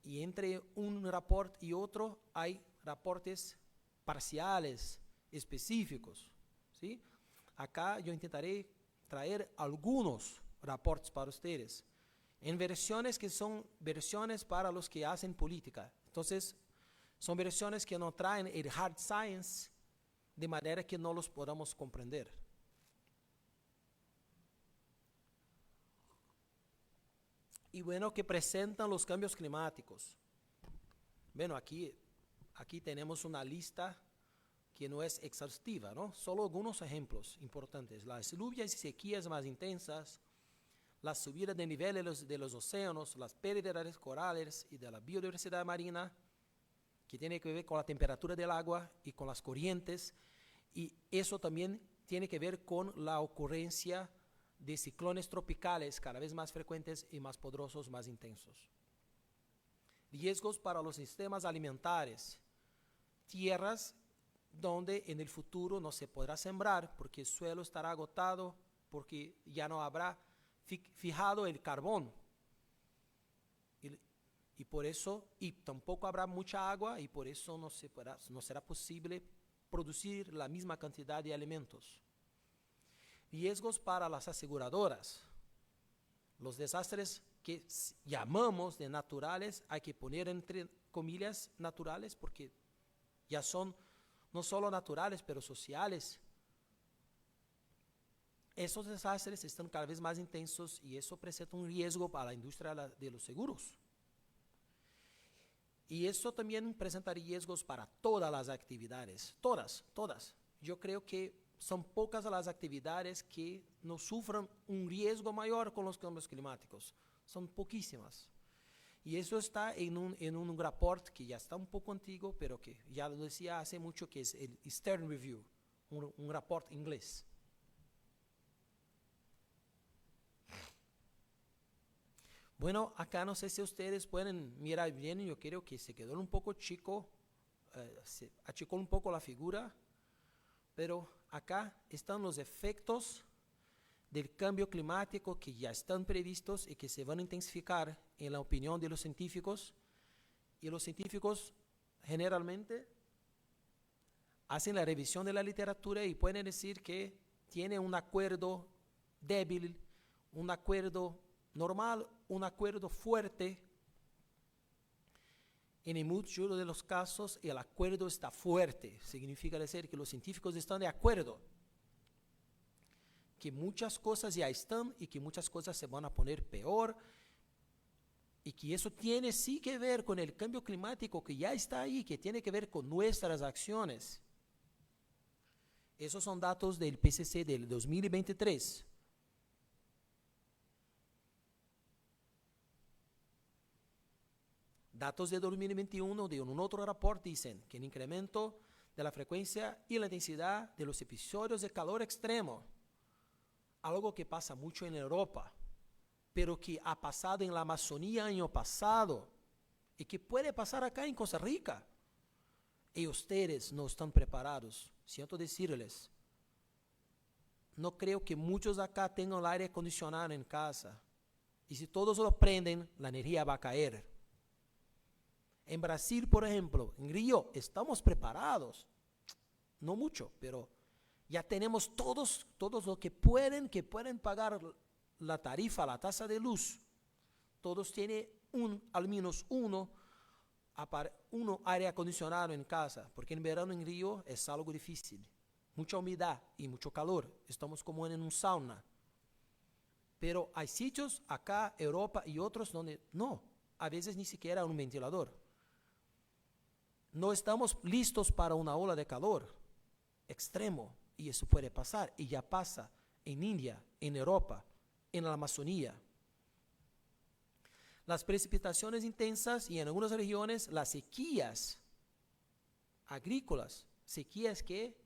S4: Y entre un reporte y otro hay reportes parciales, específicos, ¿sí? Acá yo intentaré traer algunos reportes para ustedes, en versiones que son versiones para los que hacen política. Entonces, son versiones que no traen el hard science, de manera que no los podamos comprender. Y bueno, que presentan los cambios climáticos. Bueno, aquí tenemos una lista que no es exhaustiva, ¿no? Solo algunos ejemplos importantes. Las lluvias y sequías más intensas, la subida de niveles de los océanos, las pérdidas corales y de la biodiversidad marina, que tiene que ver con la temperatura del agua y con las corrientes, y eso también tiene que ver con la ocurrencia de ciclones tropicales cada vez más frecuentes y más poderosos, más intensos. Riesgos para los sistemas alimentarios, tierras donde en el futuro no se podrá sembrar porque el suelo estará agotado, porque ya no habrá fijado el carbón. Y por eso, y tampoco habrá mucha agua, y por eso no será posible producir la misma cantidad de alimentos. Riesgos para las aseguradoras. Los desastres que llamamos de naturales, hay que poner entre comillas naturales, porque ya son no solo naturales, pero sociales. Esos desastres están cada vez más intensos y eso presenta un riesgo para la industria de los seguros. Y eso también presenta riesgos para todas las actividades, todas. Yo creo que son pocas las actividades que no sufran un riesgo mayor con los cambios climáticos. Son poquísimas. Y eso está en un reporte que ya está un poco antiguo, pero que ya lo decía hace mucho, que es el Stern Review, un reporte inglés. Bueno, acá no sé si ustedes pueden mirar bien, yo creo que se quedó un poco chico, se achicó un poco la figura, pero acá están los efectos del cambio climático que ya están previstos y que se van a intensificar en la opinión de los científicos. Y los científicos generalmente hacen la revisión de la literatura y pueden decir que tiene un acuerdo débil, un acuerdo normal, un acuerdo fuerte. En muchos de los casos el acuerdo está fuerte, significa decir que los científicos están de acuerdo, que muchas cosas ya están y que muchas cosas se van a poner peor, y que eso tiene sí que ver con el cambio climático que ya está ahí, que tiene que ver con nuestras acciones. Esos son datos del IPCC del 2023. Datos de 2021 de un otro reporte dicen que el incremento de la frecuencia y la intensidad de los episodios de calor extremo, algo que pasa mucho en Europa, pero que ha pasado en la Amazonía año pasado y que puede pasar acá en Costa Rica. Y ustedes no están preparados. Siento decirles, no creo que muchos acá tengan el aire acondicionado en casa. Y si todos lo prenden, la energía va a caer. En Brasil, por ejemplo, en Río, estamos preparados. No mucho, pero ya tenemos todos los que pueden pagar la tarifa, la tasa de luz. Todos tienen al menos uno aire acondicionado en casa, porque en verano en Río es algo difícil. Mucha humedad y mucho calor. Estamos como en un sauna. Pero hay sitios acá, Europa y otros donde no, a veces ni siquiera un ventilador. No estamos listos para una ola de calor extremo, y eso puede pasar, y ya pasa en India, en Europa, en la Amazonía. Las precipitaciones intensas y en algunas regiones las sequías agrícolas, sequías que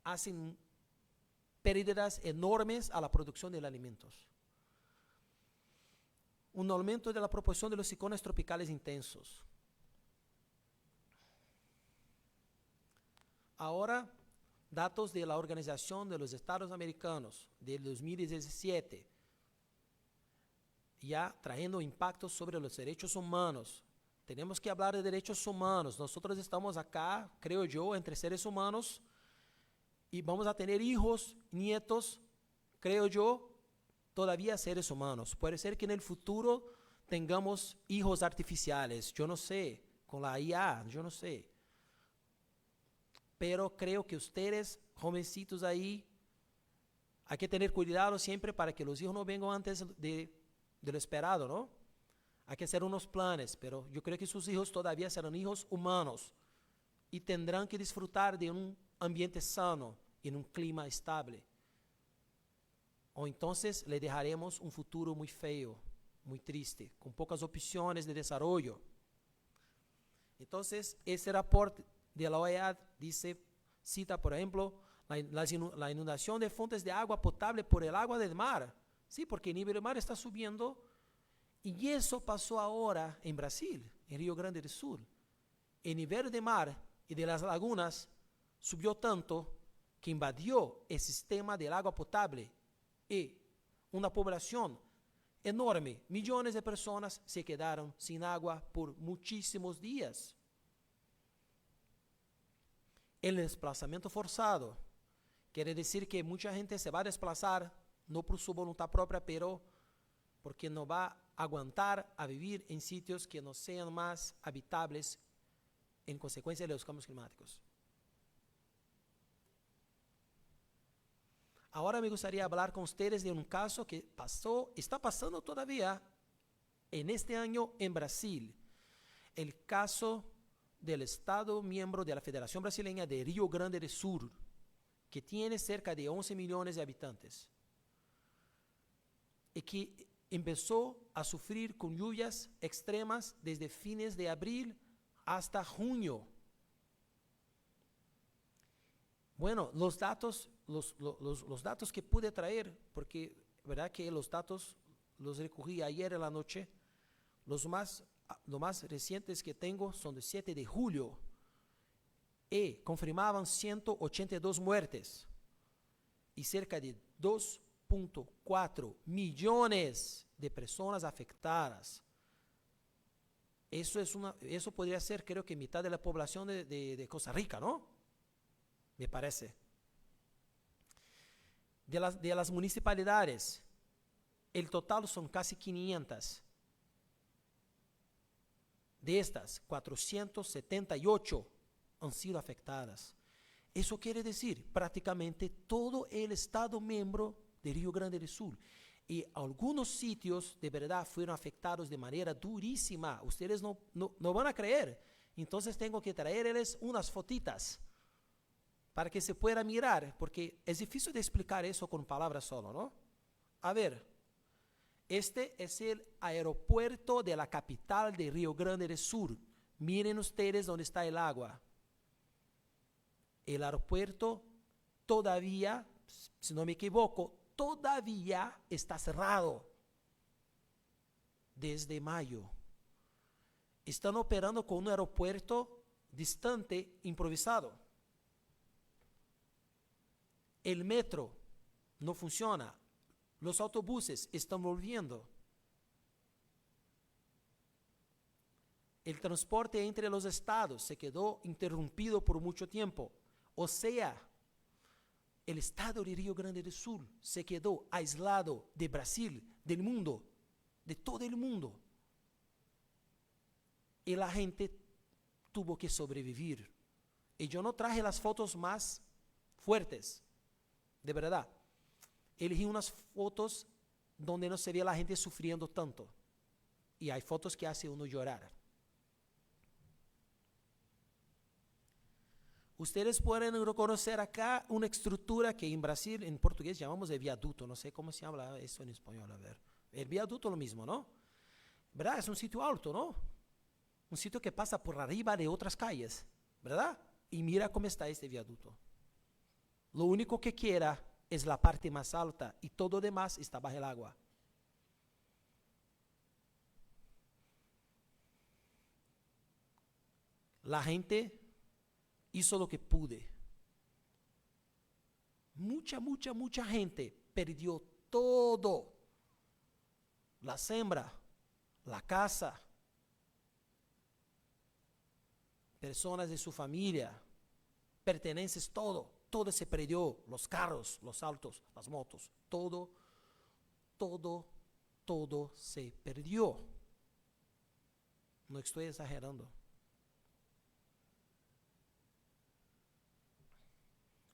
S4: hacen pérdidas enormes a la producción de alimentos. Un aumento de la proporción de los ciclones tropicales intensos. Ahora, datos de la Organización de los Estados Americanos del 2017, ya trayendo impactos sobre los derechos humanos. Tenemos que hablar de derechos humanos. Nosotros estamos acá, creo yo, entre seres humanos y vamos a tener hijos, nietos, creo yo, todavía seres humanos. Puede ser que en el futuro tengamos hijos artificiales, yo no sé, con la IA, yo no sé. Pero creo que ustedes, jovencitos ahí, hay que tener cuidado siempre para que los hijos no vengan antes de lo esperado, ¿no? Hay que hacer unos planes, pero yo creo que sus hijos todavía serán hijos humanos y tendrán que disfrutar de un ambiente sano y en un clima estable. O entonces le dejaremos un futuro muy feo, muy triste, con pocas opciones de desarrollo. Entonces, ese reporte de la OEA cita, por ejemplo, la inundación de fuentes de agua potable por el agua del mar. Sí, porque el nivel del mar está subiendo y eso pasó ahora en Brasil, en Río Grande do Sul. El nivel del mar y de las lagunas subió tanto que invadió el sistema del agua potable y una población enorme, millones de personas se quedaron sin agua por muchísimos días. El desplazamiento forzado quiere decir que mucha gente se va a desplazar, no por su voluntad propia, pero porque no va a aguantar a vivir en sitios que no sean más habitables en consecuencia de los cambios climáticos. Ahora me gustaría hablar con ustedes de un caso que pasó, está pasando todavía en este año en Brasil. El caso del Estado miembro de la Federación Brasileña de Río Grande do Sul, que tiene cerca de 11 millones de habitantes y que empezó a sufrir con lluvias extremas desde fines de abril hasta junio. Bueno, los datos que pude traer, porque verdad que los datos los recogí ayer en la noche, los más recientes que tengo son de 7 de julio y confirmaban 182 muertes y cerca de 2.4 millones de personas afectadas. Eso podría ser, creo que mitad de la población de Costa Rica, ¿no? Me parece. De las municipalidades, el total son casi 500. De estas, 478 han sido afectadas. Eso quiere decir prácticamente todo el Estado miembro de Río Grande do Sul. Y algunos sitios de verdad fueron afectados de manera durísima. Ustedes no van a creer. Entonces tengo que traerles unas fotitas para que se pueda mirar, porque es difícil de explicar eso con palabras solo, ¿no? A ver, este es el aeropuerto de la capital de Río Grande do Sul. Miren ustedes dónde está el agua. El aeropuerto todavía, si no me equivoco, todavía está cerrado desde mayo. Están operando con un aeropuerto distante, improvisado. El metro no funciona. Los autobuses están volviendo. El transporte entre los estados se quedó interrumpido por mucho tiempo. O sea, el estado de Río Grande do Sul se quedó aislado de Brasil, del mundo, de todo el mundo. Y la gente tuvo que sobrevivir. Y yo no traje las fotos más fuertes, de verdad. Elegí unas fotos donde no se ve a la gente sufriendo tanto. Y hay fotos que hacen uno llorar. Ustedes pueden reconocer acá una estructura que en Brasil, en portugués, llamamos de viaducto. No sé cómo se habla eso en español, a ver. El viaducto lo mismo, ¿no? ¿Verdad? Es un sitio alto, ¿no? Un sitio que pasa por arriba de otras calles, ¿verdad? Y mira cómo está este viaducto. Lo único que queda es la parte más alta y todo lo demás está bajo el agua. La gente hizo lo que pude. Mucha gente perdió todo. La siembra, la casa, personas de su familia, pertenencias, todo se perdió, los carros, los autos, las motos, todo se perdió. No estoy exagerando.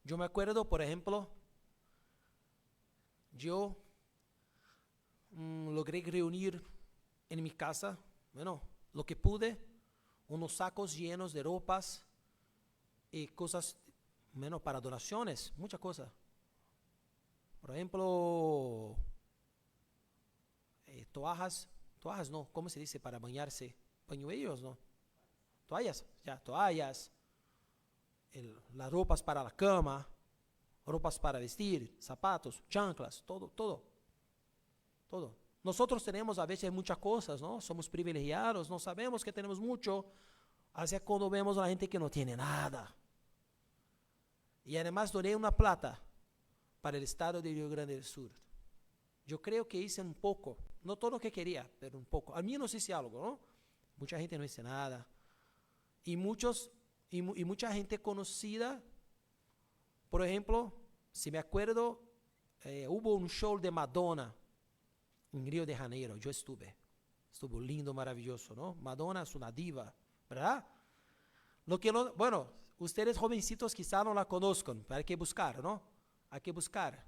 S4: Yo me acuerdo, por ejemplo, yo logré reunir en mi casa, bueno, lo que pude, unos sacos llenos de ropas y cosas, bueno, para donaciones, muchas cosas. Por ejemplo, toallas no, ¿cómo se dice? Para bañarse, pañuelos, ¿no? Toallas, las ropas para la cama, ropas para vestir, zapatos, chanclas, todo. Nosotros tenemos a veces muchas cosas, ¿no? Somos privilegiados, no sabemos que tenemos mucho, hacia cuando vemos a la gente que no tiene nada. Y además doné una plata para el estado de Rio Grande del Sur. Yo creo que hice un poco, no todo lo que quería, pero un poco. Al menos hice algo, ¿no? Mucha gente no hizo nada. Y mucha gente conocida, por ejemplo, si me acuerdo, hubo un show de Madonna en Río de Janeiro. Yo estuvo lindo, maravilloso, ¿no? Madonna es una diva, ¿verdad? Bueno, ustedes jovencitos quizá no la conozcan, pero hay que buscar, ¿no? Hay que buscar.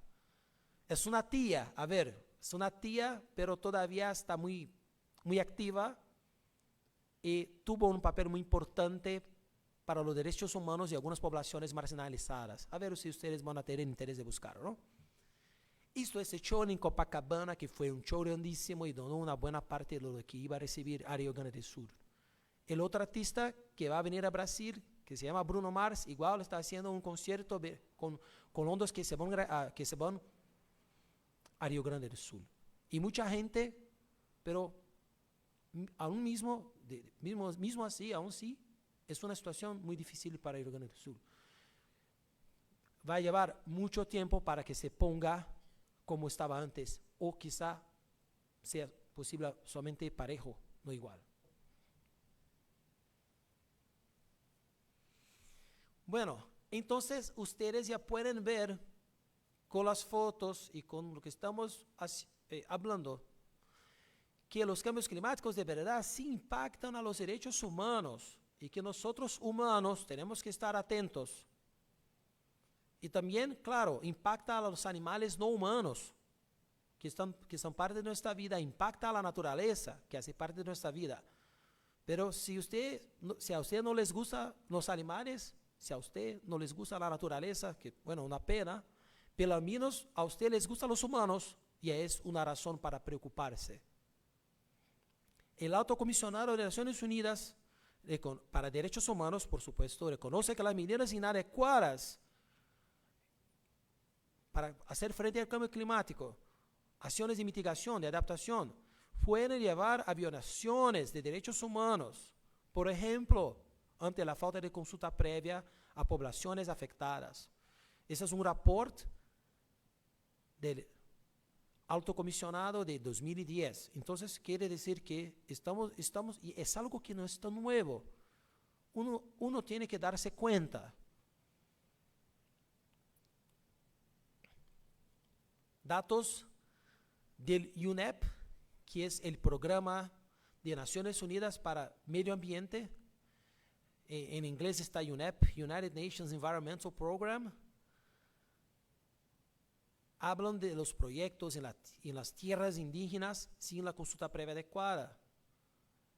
S4: Es una tía, es una tía, pero todavía está muy, muy activa y tuvo un papel muy importante para los derechos humanos de algunas poblaciones marginalizadas. A ver si ustedes van a tener interés de buscar, ¿no? Hizo ese show en Copacabana, que fue un show grandísimo y donó una buena parte de lo que iba a recibir a Rio Grande do Sul. El otro artista que va a venir a Brasil, que se llama Bruno Mars, igual está haciendo un concierto con ondas que se van a Rio Grande do Sul. Y mucha gente, pero aún mismo así, aún sí, es una situación muy difícil para Rio Grande do Sul. Va a llevar mucho tiempo para que se ponga como estaba antes, o quizá sea posible solamente parejo, no igual. Bueno, entonces ustedes ya pueden ver con las fotos y con lo que estamos hablando, que los cambios climáticos de verdad sí impactan a los derechos humanos y que nosotros humanos tenemos que estar atentos. Y también, claro, impacta a los animales no humanos, que son parte de nuestra vida, impacta a la naturaleza, que hace parte de nuestra vida. Pero si a usted no les gustan los animales, si a usted no les gusta la naturaleza, que bueno, una pena, pero al menos a usted les gustan los humanos, y es una razón para preocuparse. El Alto Comisionado de Naciones Unidas para Derechos Humanos, por supuesto, reconoce que las medidas inadecuadas para hacer frente al cambio climático, acciones de mitigación, de adaptación, pueden llevar a violaciones de derechos humanos. Por ejemplo, ante la falta de consulta previa a poblaciones afectadas. Ese es un reporte del Alto Comisionado de 2010. Entonces, quiere decir que estamos y es algo que no es tan nuevo. Uno tiene que darse cuenta. Datos del UNEP, que es el Programa de Naciones Unidas para Medio Ambiente. En inglés está UNEP, United Nations Environmental Program. Hablan de los proyectos en las tierras indígenas sin la consulta previa adecuada.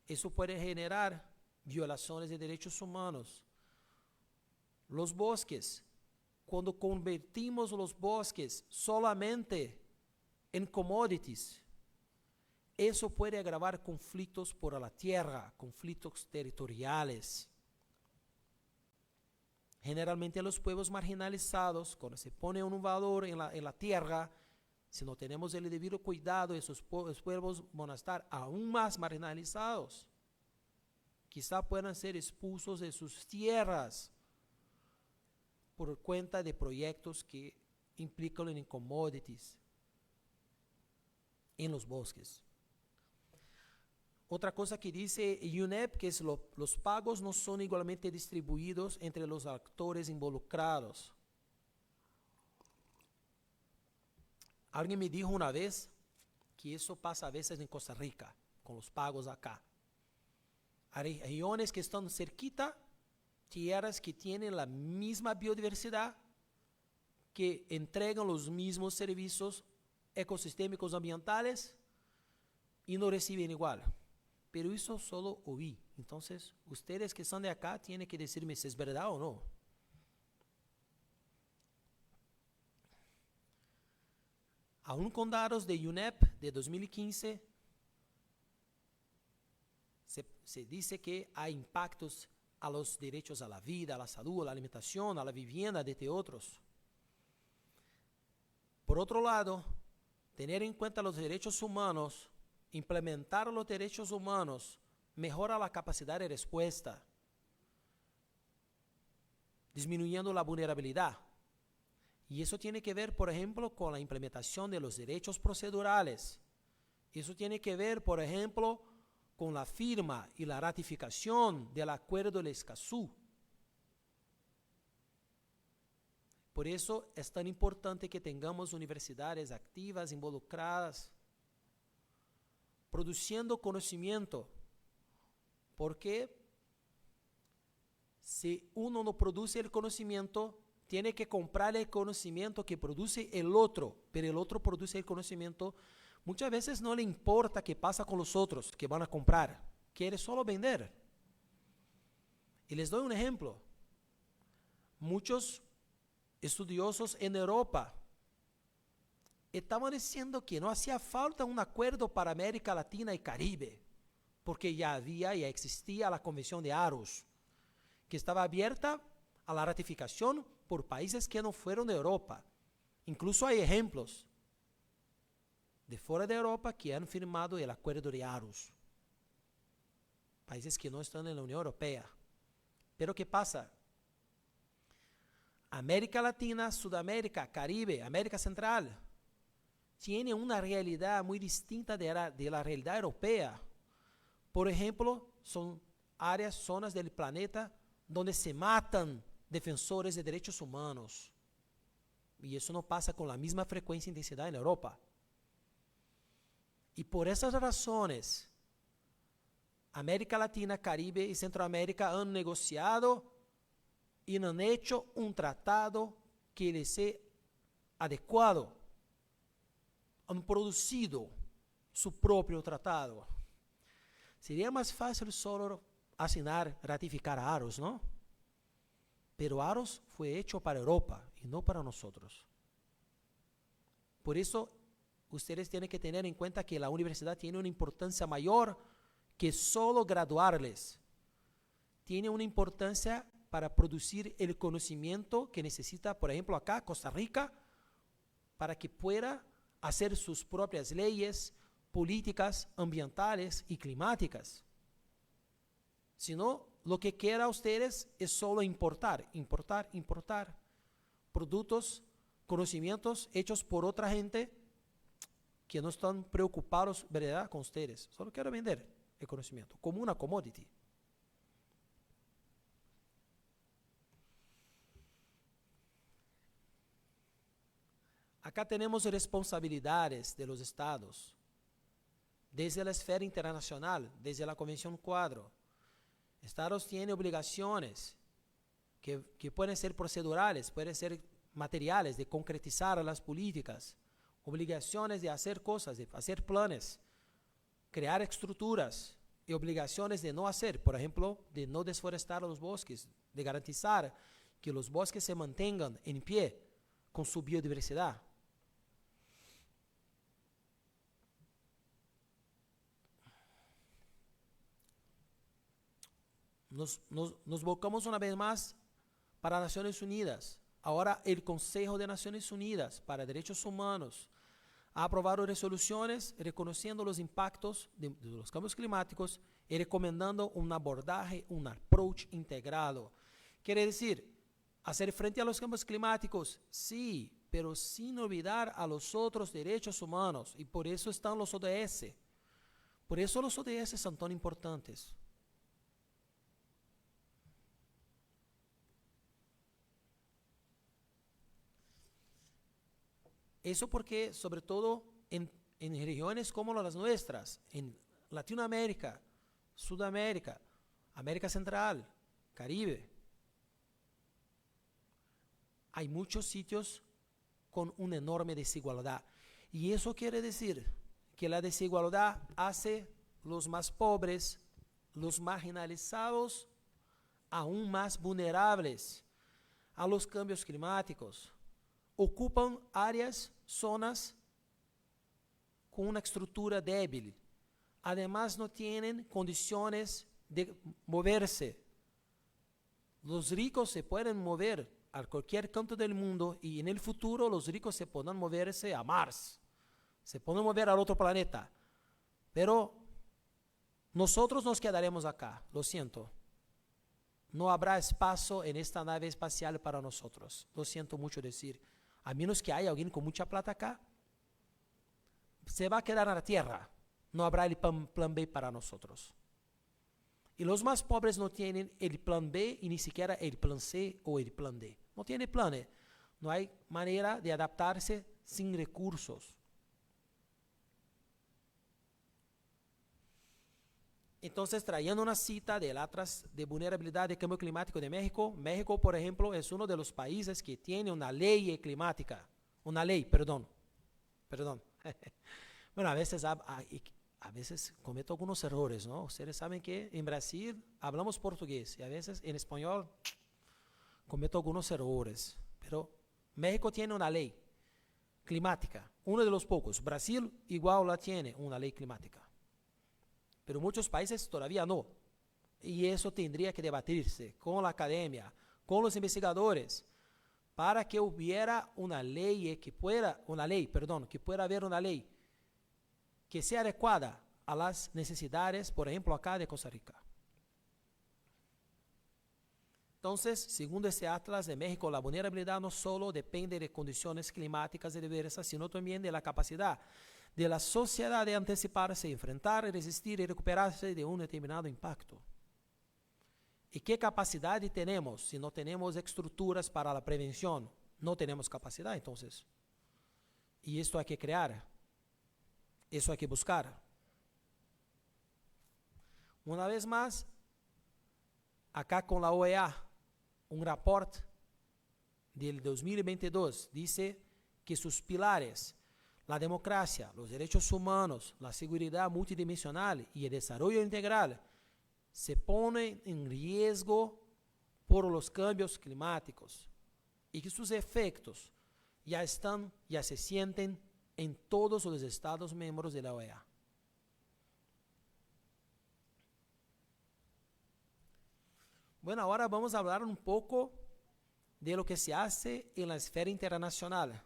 S4: Eso puede generar violaciones de derechos humanos. Los bosques. Cuando convertimos los bosques solamente en commodities, eso puede agravar conflictos por la tierra, conflictos territoriales. Generalmente los pueblos marginalizados, cuando se pone un valor en la tierra, si no tenemos el debido cuidado, esos pueblos van a estar aún más marginalizados. Quizá puedan ser expulsos de sus tierras por cuenta de proyectos que implican en commodities en los bosques. Otra cosa que dice UNEP, que es los pagos no son igualmente distribuidos entre los actores involucrados. Alguien me dijo una vez que eso pasa a veces en Costa Rica, con los pagos acá. Hay regiones que están cerquita, tierras que tienen la misma biodiversidad, que entregan los mismos servicios ecosistémicos ambientales y no reciben igual. Pero eso solo oí. Entonces, ustedes que son de acá tienen que decirme si es verdad o no. Aún con datos de UNEP de 2015, se dice que hay impactos a los derechos a la vida, a la salud, a la alimentación, a la vivienda, entre otros. Por otro lado, tener en cuenta los derechos humanos, implementar los derechos humanos, mejora la capacidad de respuesta, disminuyendo la vulnerabilidad Y eso tiene que ver, por ejemplo, con la implementación de los derechos procedurales. Eso tiene que ver, por ejemplo, con la firma y la ratificación del Acuerdo de Escazú. Por eso es tan importante que tengamos universidades activas, involucradas, produciendo conocimiento, porque si uno no produce el conocimiento, tiene que comprar el conocimiento que produce el otro, pero el otro produce el conocimiento. Muchas veces no le importa qué pasa con los otros que van a comprar, quiere solo vender. Y les doy un ejemplo. Muchos estudiosos en Europa estaban diciendo que no hacía falta un acuerdo para América Latina y Caribe, porque ya existía la Convención de Aarhus, que estaba abierta a la ratificación por países que no fueron de Europa. Incluso hay ejemplos de fuera de Europa que han firmado el Acuerdo de Aarhus, países que no están en la Unión Europea. Pero ¿qué pasa? América Latina, Sudamérica, Caribe, América Central, tiene una realidad muy distinta de la realidad europea. Por ejemplo, son áreas, zonas del planeta donde se matan defensores de derechos humanos. Y eso no pasa con la misma frecuencia e intensidad en Europa. Y por esas razones, América Latina, Caribe y Centroamérica han negociado y han hecho un tratado que les sea adecuado. Han producido su propio tratado. Sería más fácil solo asignar, ratificar a Aarhus, ¿no? Pero Aarhus fue hecho para Europa y no para nosotros. Por eso, ustedes tienen que tener en cuenta que la universidad tiene una importancia mayor que solo graduarles. Tiene una importancia para producir el conocimiento que necesita, por ejemplo, acá, Costa Rica, para que pueda hacer sus propias leyes, políticas ambientales y climáticas. Si no, lo que queda a ustedes es solo importar productos, conocimientos hechos por otra gente que no están preocupados, ¿verdad?, con ustedes. Solo quiero vender el conocimiento como una commodity. Acá tenemos responsabilidades de los estados, desde la esfera internacional, desde la Convención Cuadro. Estados tienen obligaciones que pueden ser procedurales, pueden ser materiales, de concretizar las políticas, obligaciones de hacer cosas, de hacer planes, crear estructuras y obligaciones de no hacer, por ejemplo, de no desforestar los bosques, de garantizar que los bosques se mantengan en pie con su biodiversidad. Nos volcamos una vez más para Naciones Unidas. Ahora el Consejo de Naciones Unidas para Derechos Humanos ha aprobado resoluciones reconociendo los impactos de los cambios climáticos y recomendando un abordaje, un approach integrado. Quiere decir, hacer frente a los cambios climáticos, sí, pero sin olvidar a los otros derechos humanos. Y por eso están los ODS. Por eso los ODS son tan importantes. Eso porque, sobre todo, en regiones como las nuestras, en Latinoamérica, Sudamérica, América Central, Caribe, hay muchos sitios con una enorme desigualdad. Y eso quiere decir que la desigualdad hace los más pobres, los marginalizados, aún más vulnerables a los cambios climáticos. Ocupan áreas, zonas con una estructura débil. Además, no tienen condiciones de moverse. Los ricos se pueden mover a cualquier canto del mundo y en el futuro los ricos se podrán moverse a Mars, se pueden mover al otro planeta. Pero nosotros nos quedaremos acá, lo siento. No habrá espacio en esta nave espacial para nosotros. Lo siento mucho decir. a menos que haya alguien con mucha plata acá, se va a quedar en la tierra. No habrá el plan B para nosotros. Y los más pobres no tienen el plan B y ni siquiera el plan C o el plan D. No tiene planes. No hay manera de adaptarse sin recursos. Entonces, trayendo una cita del Atlas de Vulnerabilidad de Cambio Climático de México, México, por ejemplo, es uno de los países que tiene una ley climática. Perdón. Bueno, a veces cometo algunos errores, ¿no? Ustedes saben que en Brasil hablamos portugués y a veces en español cometo algunos errores. Pero México tiene una ley climática, uno de los pocos. Brasil igual la tiene, una ley climática. Pero muchos países todavía no. Y eso tendría que debatirse con la academia, con los investigadores, para que hubiera que pueda haber una ley que sea adecuada a las necesidades, por ejemplo, acá de Costa Rica. Entonces, según este Atlas de México, la vulnerabilidad no solo depende de condiciones climáticas diversas, sino también de la capacidad de la sociedad de anticiparse, enfrentar, resistir y recuperarse de un determinado impacto. ¿Y qué capacidad tenemos si no tenemos estructuras para la prevención? No tenemos capacidad, entonces. Y esto hay que crear. Eso hay que buscar. Una vez más, acá con la OEA, un reporte del 2022 dice que sus pilares, la democracia, los derechos humanos, la seguridad multidimensional y el desarrollo integral, se ponen en riesgo por los cambios climáticos y que sus efectos ya se sienten en todos los Estados miembros de la OEA. Bueno, ahora vamos a hablar un poco de lo que se hace en la esfera internacional.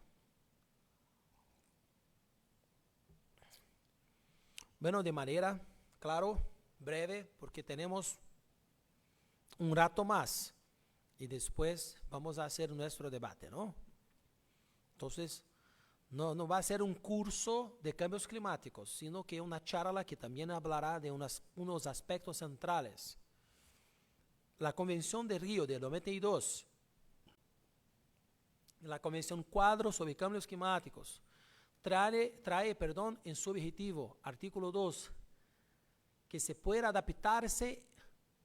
S4: Bueno, de manera, claro, breve, porque tenemos un rato más y después vamos a hacer nuestro debate, ¿no? Entonces, no va a ser un curso de cambios climáticos, sino que una charla que también hablará de unos aspectos centrales. La Convención de Río del 92, la Convención Cuadro sobre Cambios Climáticos, trae en su objetivo, artículo 2, que se pueda adaptarse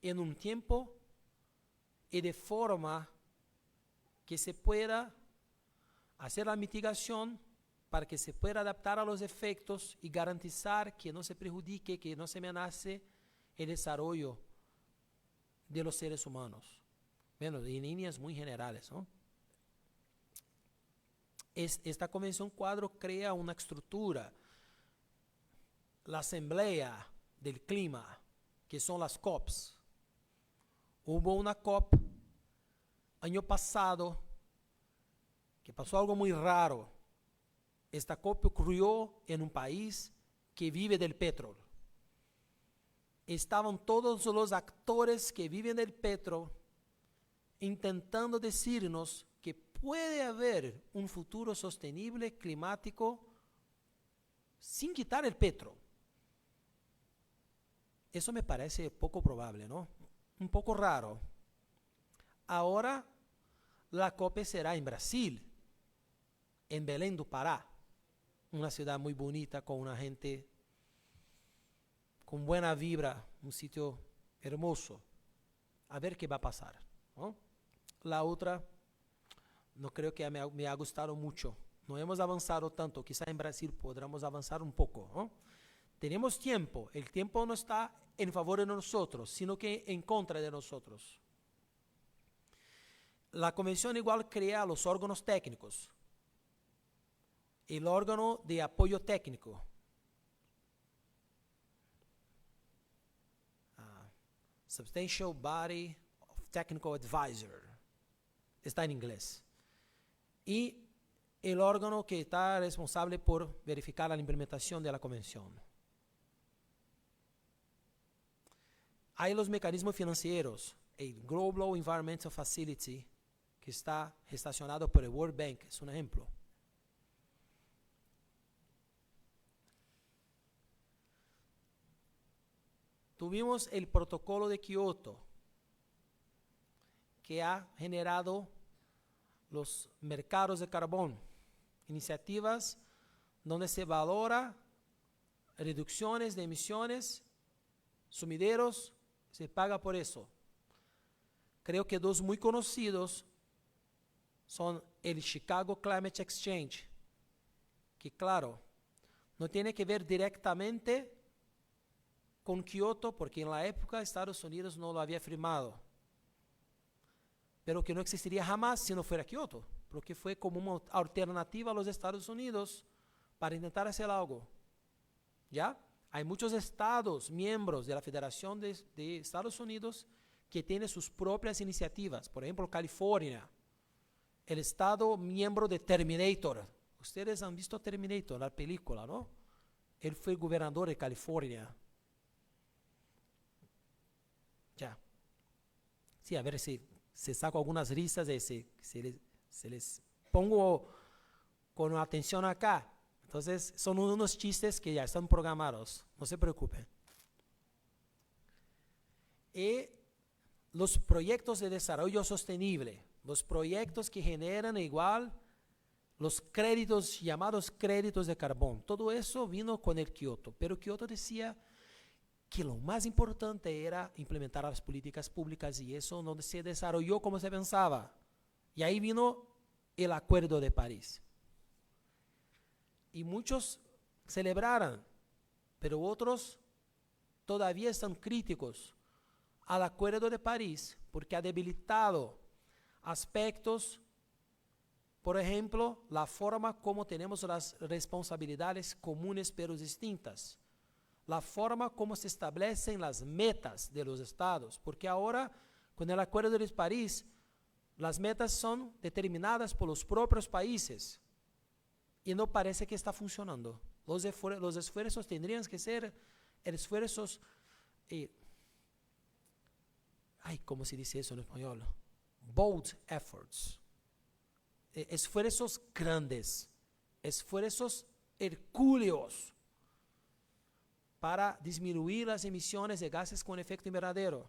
S4: en un tiempo y de forma que se pueda hacer la mitigación para que se pueda adaptar a los efectos y garantizar que no se perjudique, que no se amenace el desarrollo de los seres humanos. Bueno, en líneas muy generales, ¿no? Esta Convención Cuadro crea una estructura, la Asamblea del Clima, que son las COPs. Hubo una COP año pasado que pasó algo muy raro. Esta COP ocurrió en un país que vive del petróleo. Estaban todos los actores que viven del petróleo intentando decirnos que puede haber un futuro sostenible climático sin quitar el petróleo. Eso me parece poco probable, ¿no? Un poco raro. Ahora la COP será en Brasil, en Belém do Pará, una ciudad muy bonita con una gente con buena vibra, un sitio hermoso. A ver qué va a pasar, ¿no? La otra, no creo que me ha gustado mucho. No hemos avanzado tanto, quizá en Brasil podremos avanzar un poco, ¿no? Tenemos tiempo, el tiempo no está en favor de nosotros, sino que en contra de nosotros. La Convención igual crea los órganos técnicos, el órgano de apoyo técnico, Substantial Body of Technical Advisor, está en inglés, y el órgano que está responsable por verificar la implementación de la Convención. Hay los mecanismos financieros, el Global Environmental Facility, que está gestacionado por el World Bank, es un ejemplo. Tuvimos el protocolo de Kioto, que ha generado los mercados de carbón, iniciativas donde se valora reducciones de emisiones, sumideros, se paga por eso. Creo que dos muy conocidos son el Chicago Climate Exchange, que claro, no tiene que ver directamente con Kioto, porque en la época Estados Unidos no lo había firmado, pero que no existiría jamás si no fuera Kioto, porque fue como una alternativa a los Estados Unidos para intentar hacer algo. ¿Ya? Hay muchos estados miembros de la Federación de Estados Unidos que tienen sus propias iniciativas. Por ejemplo, California, el estado miembro de Terminator. Ustedes han visto Terminator, la película, ¿no? Él fue gobernador de California. Ya. Sí, a ver si saco algunas risas y se les pongo con atención acá. Entonces, son unos chistes que ya están programados, no se preocupen. Y los proyectos de desarrollo sostenible, los proyectos que generan igual los créditos, llamados créditos de carbón, todo eso vino con el Kioto, pero Kioto decía que lo más importante era implementar las políticas públicas y eso no se desarrolló como se pensaba. Y ahí vino el Acuerdo de París. Y muchos celebraron, pero otros todavía están críticos al Acuerdo de París porque ha debilitado aspectos, por ejemplo, la forma como tenemos las responsabilidades comunes pero distintas, la forma como se establecen las metas de los estados, porque ahora con el Acuerdo de París las metas son determinadas por los propios países. Y no parece que está funcionando. Los esfuerzos tendrían que ser esfuerzos, ¿cómo se dice eso en español? Bold efforts. Esfuerzos grandes, esfuerzos hercúleos para disminuir las emisiones de gases con efecto invernadero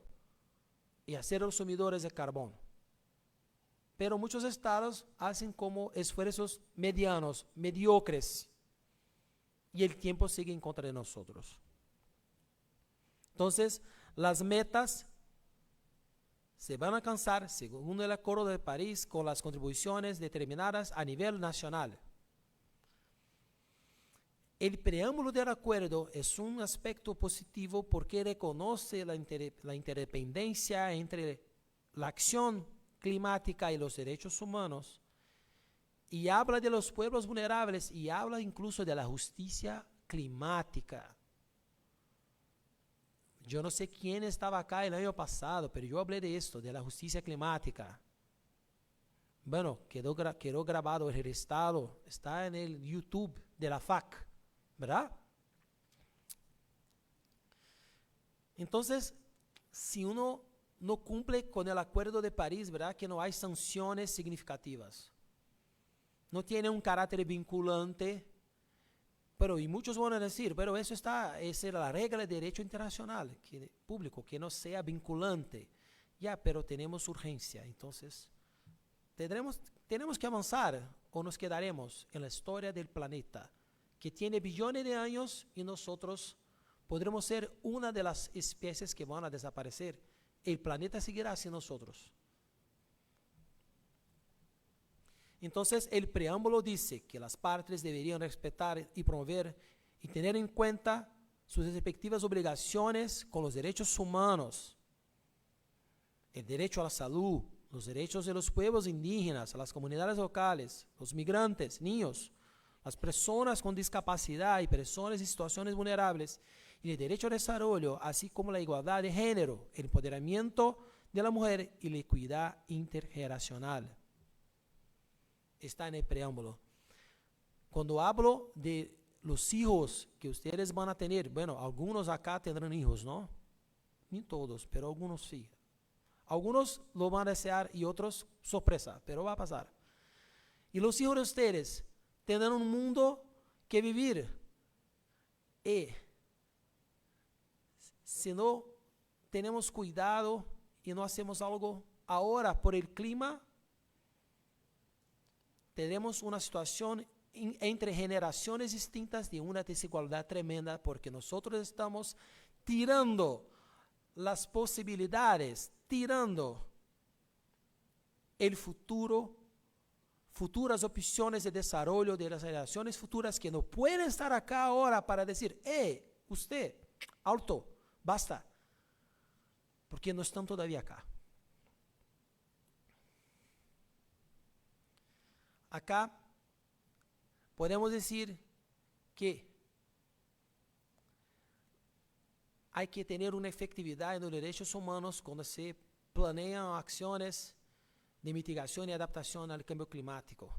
S4: y hacer los sumidores de carbón. Pero muchos estados hacen como esfuerzos medianos, mediocres, y el tiempo sigue en contra de nosotros. Entonces, las metas se van a alcanzar, según el Acuerdo de París, con las contribuciones determinadas a nivel nacional. El preámbulo del acuerdo es un aspecto positivo porque reconoce la interdependencia entre la acción climática y los derechos humanos, y habla de los pueblos vulnerables y habla incluso de la justicia climática. Yo no sé quién estaba acá el año pasado, pero yo hablé de esto, de la justicia climática. Bueno, quedó grabado, registrado, está en el YouTube de la FAC, ¿verdad? Entonces, si uno no cumple con el Acuerdo de París, ¿verdad? Que no hay sanciones significativas. No tiene un carácter vinculante, pero y muchos van a decir, pero esa es la regla de derecho internacional público, que no sea vinculante. Ya, pero tenemos urgencia, entonces tenemos que avanzar o nos quedaremos en la historia del planeta, que tiene billones de años y nosotros podremos ser una de las especies que van a desaparecer. El planeta seguirá sin nosotros. Entonces, el preámbulo dice que las partes deberían respetar y promover y tener en cuenta sus respectivas obligaciones con los derechos humanos, el derecho a la salud, los derechos de los pueblos indígenas, las comunidades locales, los migrantes, niños, las personas con discapacidad y personas en situaciones vulnerables, y el derecho al desarrollo, así como la igualdad de género, el empoderamiento de la mujer y la equidad intergeneracional. Está en el preámbulo. Cuando hablo de los hijos que ustedes van a tener, bueno, algunos acá tendrán hijos, ¿no? Ni todos, pero algunos sí. Algunos lo van a desear y otros sorpresa, pero va a pasar. Y los hijos de ustedes tendrán un mundo que vivir. Y si no tenemos cuidado y no hacemos algo ahora por el clima, tenemos una situación entre generaciones distintas de una desigualdad tremenda, porque nosotros estamos tirando las posibilidades, tirando el futuro, futuras opciones de desarrollo de las generaciones futuras que no pueden estar acá ahora para decir, usted, alto, basta, porque no están todavía acá. Acá podemos decir que hay que tener una efectividad en los derechos humanos cuando se planean acciones de mitigación y adaptación al cambio climático.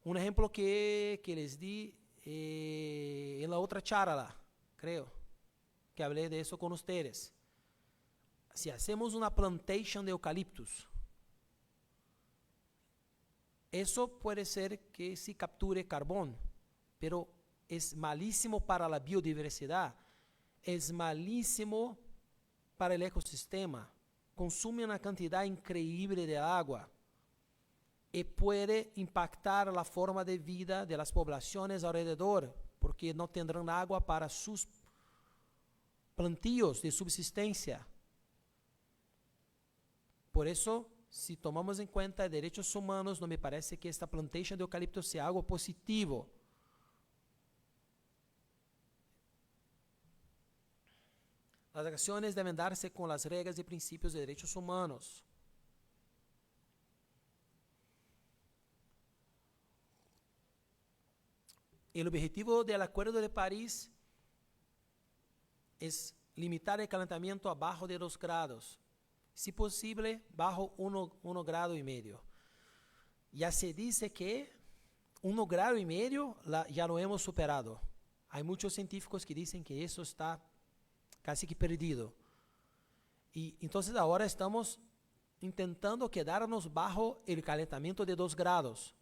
S4: Un ejemplo que les di en la otra charla, creo, que hablé de eso con ustedes. Si hacemos una plantation de eucaliptus, eso puede ser que sí capture carbón, pero es malísimo para la biodiversidad, es malísimo para el ecosistema, consume una cantidad increíble de agua y puede impactar la forma de vida de las poblaciones alrededor, porque no tendrán agua para sus plantíos de subsistencia. Por eso, si tomamos en cuenta derechos humanos, no me parece que esta plantation de eucalipto sea algo positivo. Las acciones deben darse con las reglas y principios de derechos humanos. El objetivo del Acuerdo de París es limitar el calentamiento abajo de 2 grados. Si posible, bajo 1,5 grados. Ya se dice que 1,5 grados ya lo hemos superado. Hay muchos científicos que dicen que eso está casi que perdido. Y entonces ahora estamos intentando quedarnos bajo el calentamiento de 2 grados.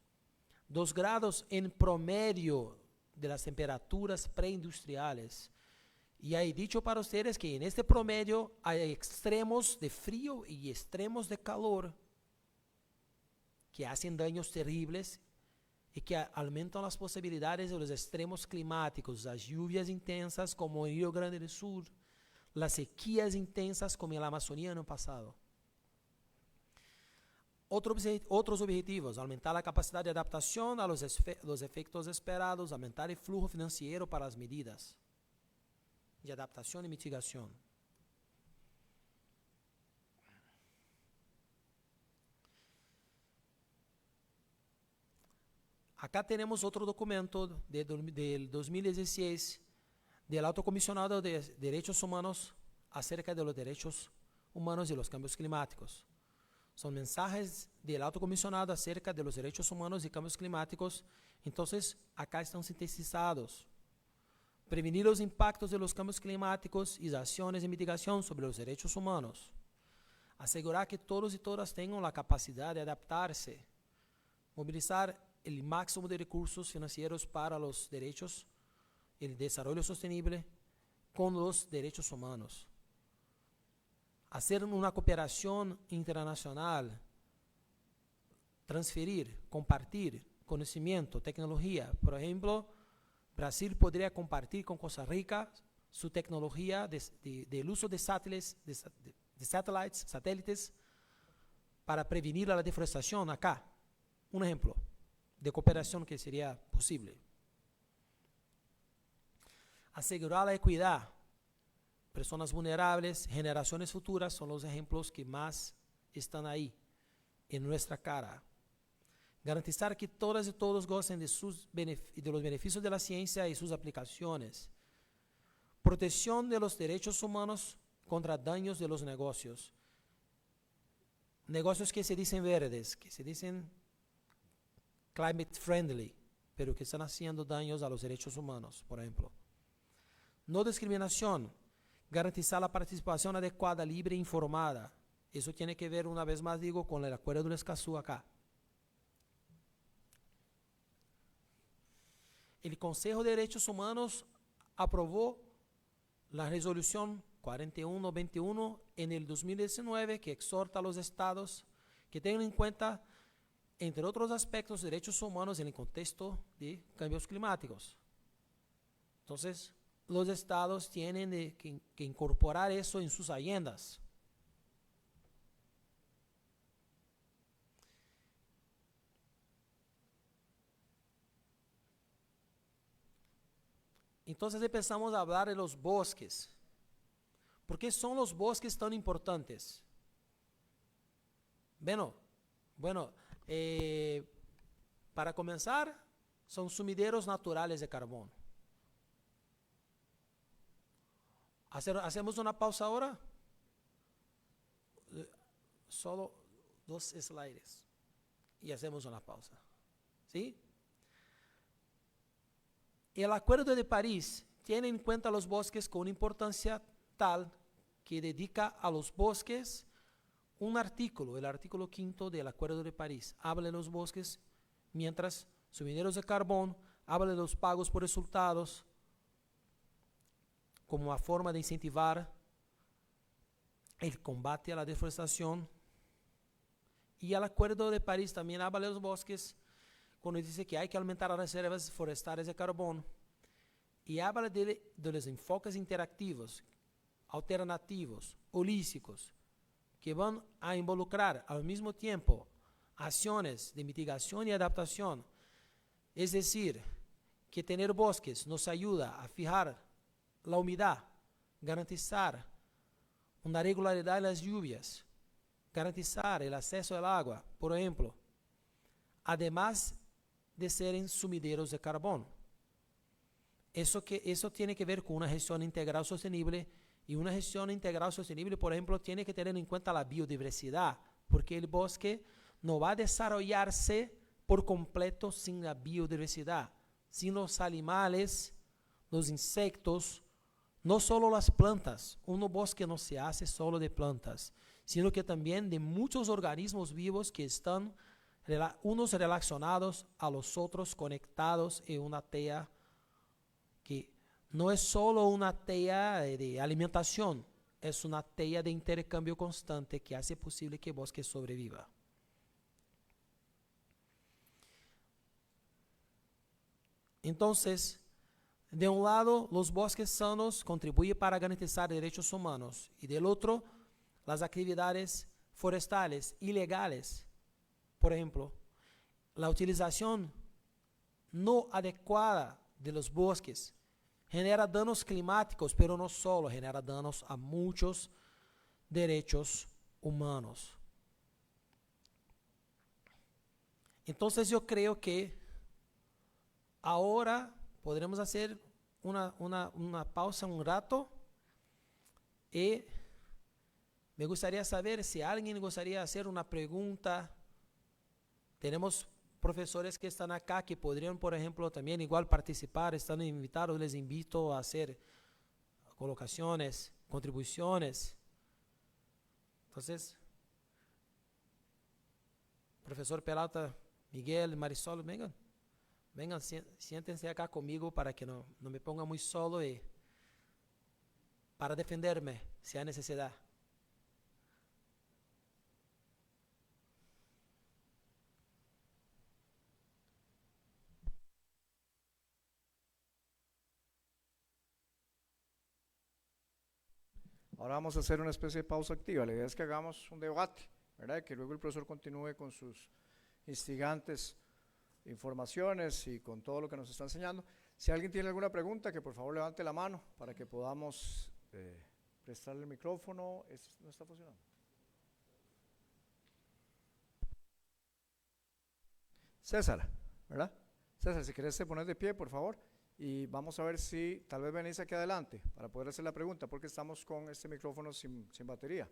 S4: 2 grados en promedio de las temperaturas preindustriales. Y he dicho para ustedes que en este promedio hay extremos de frío y extremos de calor que hacen daños terribles y que aumentan las posibilidades de los extremos climáticos, las lluvias intensas como en Río Grande do Sul, las sequías intensas como en la Amazonía en el pasado. Otros objetivos: aumentar la capacidad de adaptación a los efectos esperados, aumentar el flujo financiero para las medidas de adaptación y mitigación. Acá tenemos otro documento del 2016 del Alto Comisionado de Derechos Humanos acerca de los derechos humanos y los cambios climáticos. Son mensajes del Alto Comisionado acerca de los derechos humanos y cambios climáticos. Entonces, acá están sintetizados. Prevenir los impactos de los cambios climáticos y las acciones de mitigación sobre los derechos humanos. Asegurar que todos y todas tengan la capacidad de adaptarse. Movilizar el máximo de recursos financieros para los derechos y el desarrollo sostenible con los derechos humanos. Hacer una cooperación internacional. Transferir, compartir conocimiento, tecnología. Por ejemplo, Brasil podría compartir con Costa Rica su tecnología del uso de satélites para prevenir la deforestación acá. Un ejemplo de cooperación que sería posible. Asegurar la equidad. Personas vulnerables, generaciones futuras son los ejemplos que más están ahí, en nuestra cara. Garantizar que todas y todos gocen de los beneficios de la ciencia y sus aplicaciones. Protección de los derechos humanos contra daños de los negocios. Negocios que se dicen verdes, que se dicen climate friendly, pero que están haciendo daños a los derechos humanos, por ejemplo. No discriminación. Garantizar la participación adecuada, libre e informada Eso tiene que ver, una vez más digo, con el Acuerdo de Escazú acá. El Consejo de Derechos Humanos aprobó la resolución 4121 en el 2019 que exhorta a los estados que tengan en cuenta, entre otros aspectos, derechos humanos en el contexto de cambios climáticos. Entonces, los estados tienen que incorporar eso en sus agendas. Entonces empezamos a hablar de los bosques. ¿Por qué son los bosques tan importantes? Bueno, para comenzar, son sumideros naturales de carbono. ¿Hacemos una pausa ahora? Solo 2 slides y hacemos una pausa. ¿Sí? El Acuerdo de París tiene en cuenta los bosques con una importancia tal que dedica a los bosques un artículo, el artículo 5 del Acuerdo de París. Habla de los bosques, mientras sumideros de carbón, habla de los pagos por resultados como una forma de incentivar el combate a la deforestación. Y el Acuerdo de París también habla de los bosques cuando dice que hay que aumentar las reservas forestales de carbón, y habla de los enfoques interactivos, alternativos, holísticos, que van a involucrar al mismo tiempo acciones de mitigación y adaptación. Es decir, que tener bosques nos ayuda a fijar la humedad, garantizar una regularidad en las lluvias, garantizar el acceso al agua, por ejemplo, además de ser sumideros de carbono. Eso tiene que ver con una gestión integral sostenible, y una gestión integral sostenible, por ejemplo, tiene que tener en cuenta la biodiversidad, porque el bosque no va a desarrollarse por completo sin la biodiversidad, sin los animales, los insectos, no solo las plantas. Un bosque no se hace solo de plantas, sino que también de muchos organismos vivos que están unos relacionados a los otros, conectados en una tea que no es solo una tea de alimentación, es una tea de intercambio constante que hace posible que el bosque sobreviva. Entonces, de un lado, los bosques sanos contribuyen para garantizar derechos humanos, y del otro, las actividades forestales ilegales. Por ejemplo, la utilización no adecuada de los bosques genera danos climáticos, pero no solo, genera danos a muchos derechos humanos. Entonces yo creo que ahora podremos hacer una pausa un rato, y me gustaría saber si alguien gustaría hacer una pregunta. Tenemos profesores que están acá que podrían, por ejemplo, también igual participar, están invitados, les invito a hacer colocaciones, contribuciones. Entonces, profesor Peralta, Miguel, Marisol, vengan, siéntense acá conmigo para que no me ponga muy solo, y para defenderme si hay necesidad.
S3: Ahora vamos a hacer una especie de pausa activa. La idea es que hagamos un debate, ¿verdad? Que luego el profesor continúe con sus instigantes informaciones y con todo lo que nos está enseñando. Si alguien tiene alguna pregunta, que por favor levante la mano para que podamos prestarle el micrófono. ¿No está funcionando? César, ¿verdad? César, si querés te pones de pie, por favor, y vamos a ver si tal vez venís aquí adelante para poder hacer la pregunta, porque estamos con este micrófono sin batería.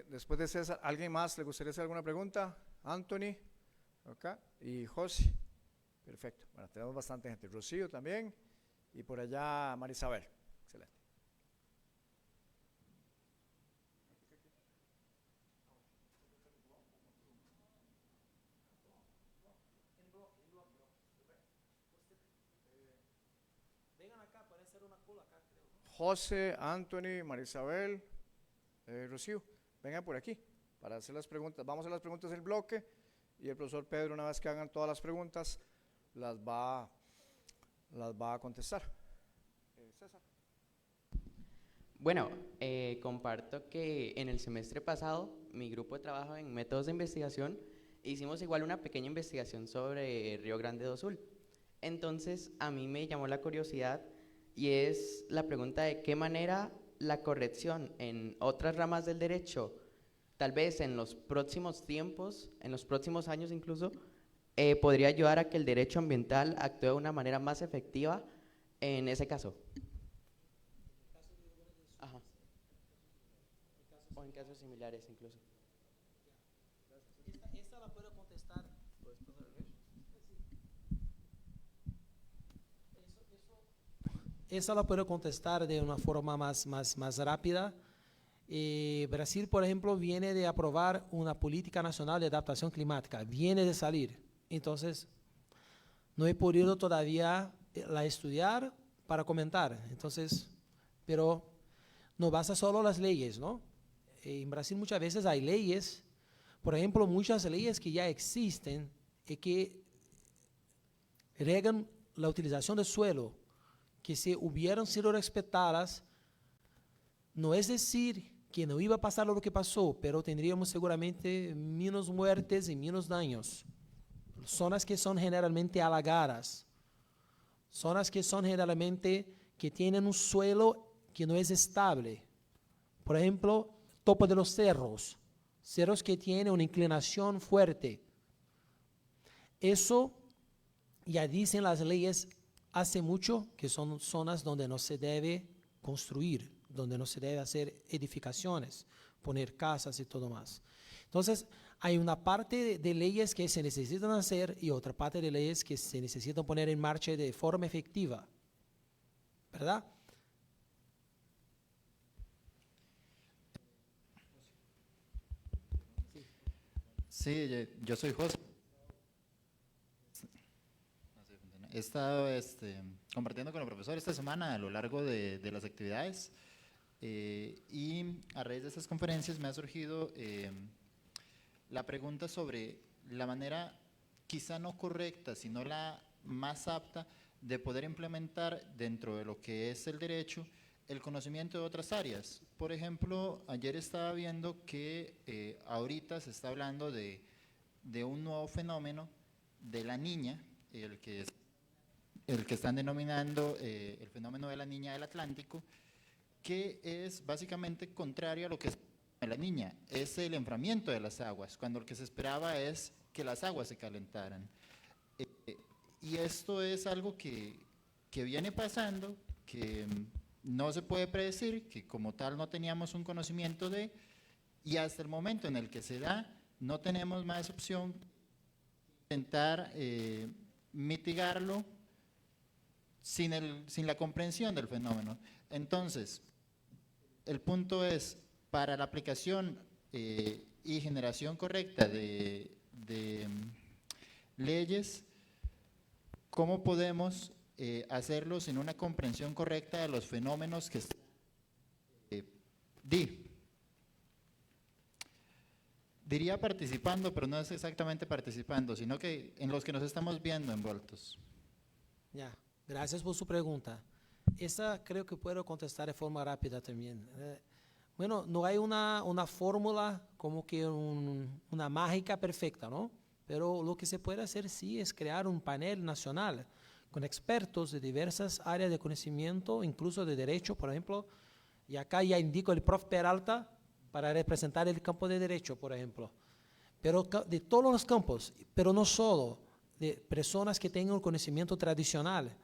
S3: Después de César, ¿alguien más le gustaría hacer alguna pregunta? Anthony, acá, y José. Perfecto. Bueno, tenemos bastante gente. Rocío también, y por allá Marisabel. Excelente. José, Anthony, Marisabel, Rocío, vengan por aquí para hacer las preguntas. Vamos a hacer las preguntas del bloque y el profesor Pedro, una vez que hagan todas las preguntas, las va a contestar. César.
S5: Bueno, comparto que en el semestre pasado mi grupo de trabajo en métodos de investigación hicimos igual una pequeña investigación sobre Río Grande do Sul. Entonces a mí me llamó la curiosidad y es la pregunta de qué manera la corrección en otras ramas del derecho, tal vez en los próximos tiempos, en los próximos años incluso, podría ayudar a que el derecho ambiental actúe de una manera más efectiva en ese caso. Ajá. O en casos similares incluso.
S4: Esta la puedo contestar. Esa la puedo contestar de una forma más rápida. Brasil, por ejemplo, viene de aprobar una política nacional de adaptación climática, viene de salir. Entonces, no he podido todavía la estudiar para comentar. Entonces, pero no basta solo las leyes, ¿no? En Brasil muchas veces hay leyes, por ejemplo, muchas leyes que ya existen y que regan la utilización del suelo, que si hubieran sido respetadas, no es decir que no iba a pasar lo que pasó, pero tendríamos seguramente menos muertes y menos daños. Zonas que son generalmente alagadas, zonas que son generalmente que tienen un suelo que no es estable. Por ejemplo, topo de los cerros, cerros que tienen una inclinación fuerte. Eso ya dicen las leyes hace mucho que son zonas donde no se debe construir, donde no se debe hacer edificaciones, poner casas y todo más. Entonces, hay una parte de leyes que se necesitan hacer y otra parte de leyes que se necesitan poner en marcha de forma efectiva, ¿verdad?
S6: Sí, yo soy José. He estado compartiendo con el profesor esta semana a lo largo de las actividades y a raíz de estas conferencias me ha surgido la pregunta sobre la manera quizá no correcta, sino la más apta de poder implementar dentro de lo que es el derecho el conocimiento de otras áreas. Por ejemplo, ayer estaba viendo que ahorita se está hablando de un nuevo fenómeno de la niña, el que están denominando el fenómeno de la niña del Atlántico, que es básicamente contrario a lo que es la niña, es el enfriamiento de las aguas, cuando lo que se esperaba es que las aguas se calentaran. Y esto es algo que viene pasando, que no se puede predecir, que como tal no teníamos un conocimiento de, y hasta el momento en el que se da, no tenemos más opción que intentar mitigarlo sin la comprensión del fenómeno. Entonces, el punto es, para la aplicación y generación correcta de leyes, ¿cómo podemos hacerlo sin una comprensión correcta de los fenómenos que diría participando, pero no es exactamente participando, sino que en los que nos estamos viendo envueltos?
S4: Ya, gracias por su pregunta. Esa creo que puedo contestar de forma rápida también. Bueno, no hay una fórmula como que una mágica perfecta, ¿no? Pero lo que se puede hacer sí es crear un panel nacional con expertos de diversas áreas de conocimiento, incluso de derecho, por ejemplo, y acá ya indico el prof. Peralta para representar el campo de derecho, por ejemplo. Pero de todos los campos, pero no solo de personas que tengan conocimiento tradicional,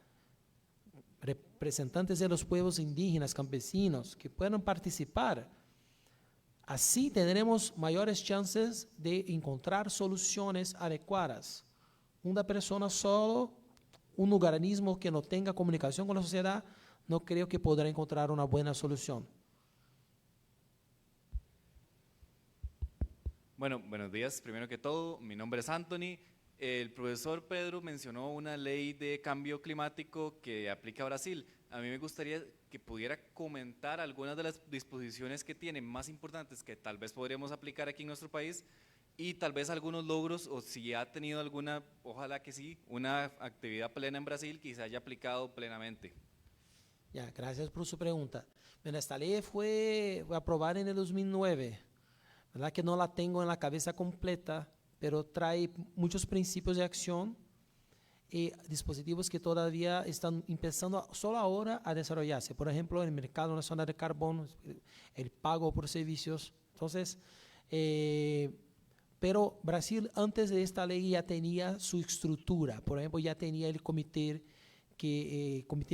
S4: representantes de los pueblos indígenas, campesinos, que puedan participar. Así tendremos mayores chances de encontrar soluciones adecuadas. Una persona solo, un organismo que no tenga comunicación con la sociedad, no creo que podrá encontrar una buena solución.
S7: Bueno, buenos días. Primero que todo, mi nombre es Anthony. El profesor Pedro mencionó una ley de cambio climático que aplica a Brasil. A mí me gustaría que pudiera comentar algunas de las disposiciones que tiene más importantes que tal vez podríamos aplicar aquí en nuestro país y tal vez algunos logros o si ha tenido alguna, ojalá que sí, una actividad plena en Brasil que se haya aplicado plenamente.
S4: Ya, gracias por su pregunta. Bueno, esta ley fue aprobada en el 2009, ¿verdad? Que no la tengo en la cabeza completa, pero trae muchos principios de acción y dispositivos que todavía están empezando solo ahora a desarrollarse. Por ejemplo, el mercado nacional de carbono, el pago por servicios. Entonces, pero Brasil antes de esta ley ya tenía su estructura. Por ejemplo, ya tenía el Comité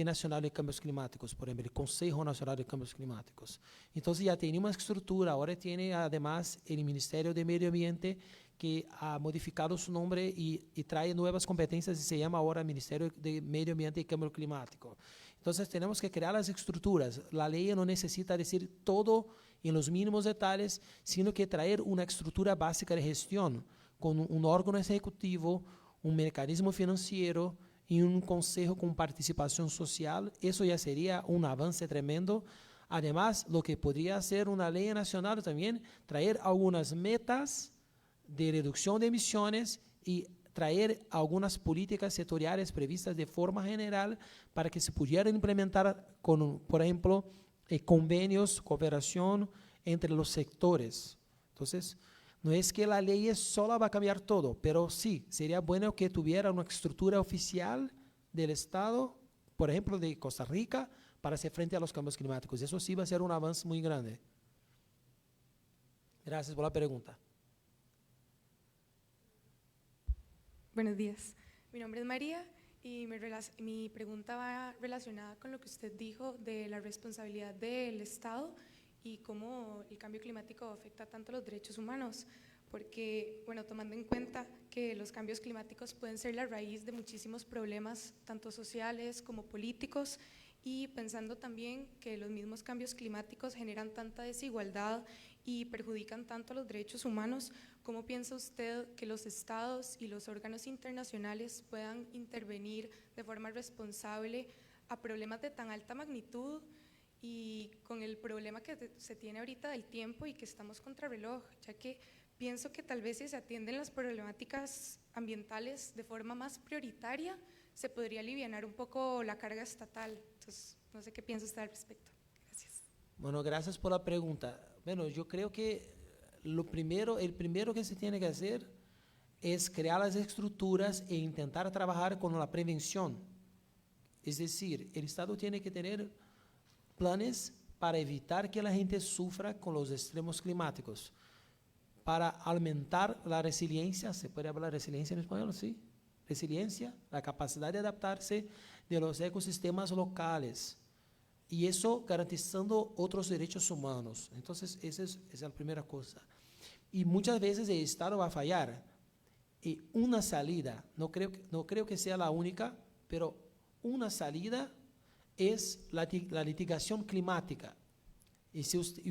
S4: Nacional de Cambios Climáticos, por ejemplo, el Consejo Nacional de Cambios Climáticos. Entonces ya tenía una estructura. Ahora tiene además el Ministerio de Medio Ambiente, que ha modificado su nombre y trae nuevas competencias y se llama ahora Ministerio de Medio Ambiente y Cambio Climático. Entonces tenemos que crear las estructuras. La ley no necesita decir todo en los mínimos detalles, sino que traer una estructura básica de gestión con un órgano ejecutivo, un mecanismo financiero y un consejo con participación social. Eso ya sería un avance tremendo. Además, lo que podría hacer una ley nacional también, traer algunas metas de reducción de emisiones y traer algunas políticas sectoriales previstas de forma general para que se pudieran implementar con, por ejemplo, convenios, cooperación entre los sectores. Entonces, no es que la ley sola va a cambiar todo, pero sí, sería bueno que tuviera una estructura oficial del Estado, por ejemplo, de Costa Rica, para hacer frente a los cambios climáticos. Eso sí va a ser un avance muy grande. Gracias por la pregunta.
S8: Buenos días, mi nombre es María y mi pregunta va relacionada con lo que usted dijo de la responsabilidad del Estado y cómo el cambio climático afecta tanto a los derechos humanos, porque, bueno, tomando en cuenta que los cambios climáticos pueden ser la raíz de muchísimos problemas, tanto sociales como políticos, y pensando también que los mismos cambios climáticos generan tanta desigualdad y perjudican tanto a los derechos humanos, ¿cómo piensa usted que los estados y los órganos internacionales puedan intervenir de forma responsable a problemas de tan alta magnitud y con el problema que se tiene ahorita del tiempo y que estamos contrarreloj, ya que pienso que tal vez si se atienden las problemáticas ambientales de forma más prioritaria, se podría alivianar un poco la carga estatal? Entonces, no sé qué piensa usted al respecto. Gracias.
S4: Bueno, gracias por la pregunta. Bueno, yo creo que el primero que se tiene que hacer es crear las estructuras e intentar trabajar con la prevención. Es decir, el Estado tiene que tener planes para evitar que la gente sufra con los extremos climáticos, para aumentar la resiliencia. ¿Se puede hablar de resiliencia en español? Sí. Resiliencia, la capacidad de adaptarse de los ecosistemas locales. Y eso garantizando otros derechos humanos. Entonces, esa es la primera cosa. Y muchas veces el Estado va a fallar. Y una salida, no creo que sea la única, pero una salida es la litigación climática. Y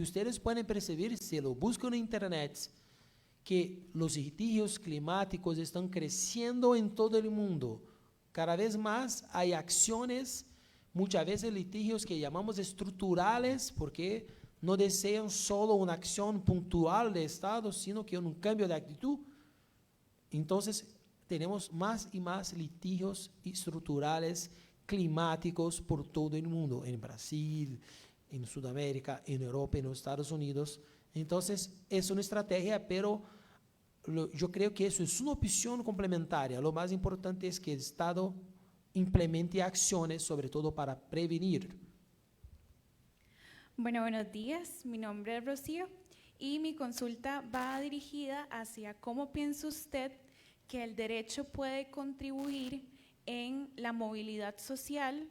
S4: ustedes pueden percibir, si lo buscan en Internet, que los litigios climáticos están creciendo en todo el mundo. Cada vez más hay acciones, muchas veces litigios que llamamos estructurales, porque no desean solo una acción puntual del Estado, sino que un cambio de actitud. Entonces, tenemos más y más litigios estructurales climáticos por todo el mundo, en Brasil, en Sudamérica, en Europa, en los Estados Unidos. Entonces, es una estrategia, pero yo creo que eso es una opción complementaria. Lo más importante es que el Estado implemente acciones, sobre todo para prevenir.
S9: Bueno, buenos días. Mi nombre es Rocío y mi consulta va dirigida hacia cómo piensa usted que el derecho puede contribuir en la movilidad social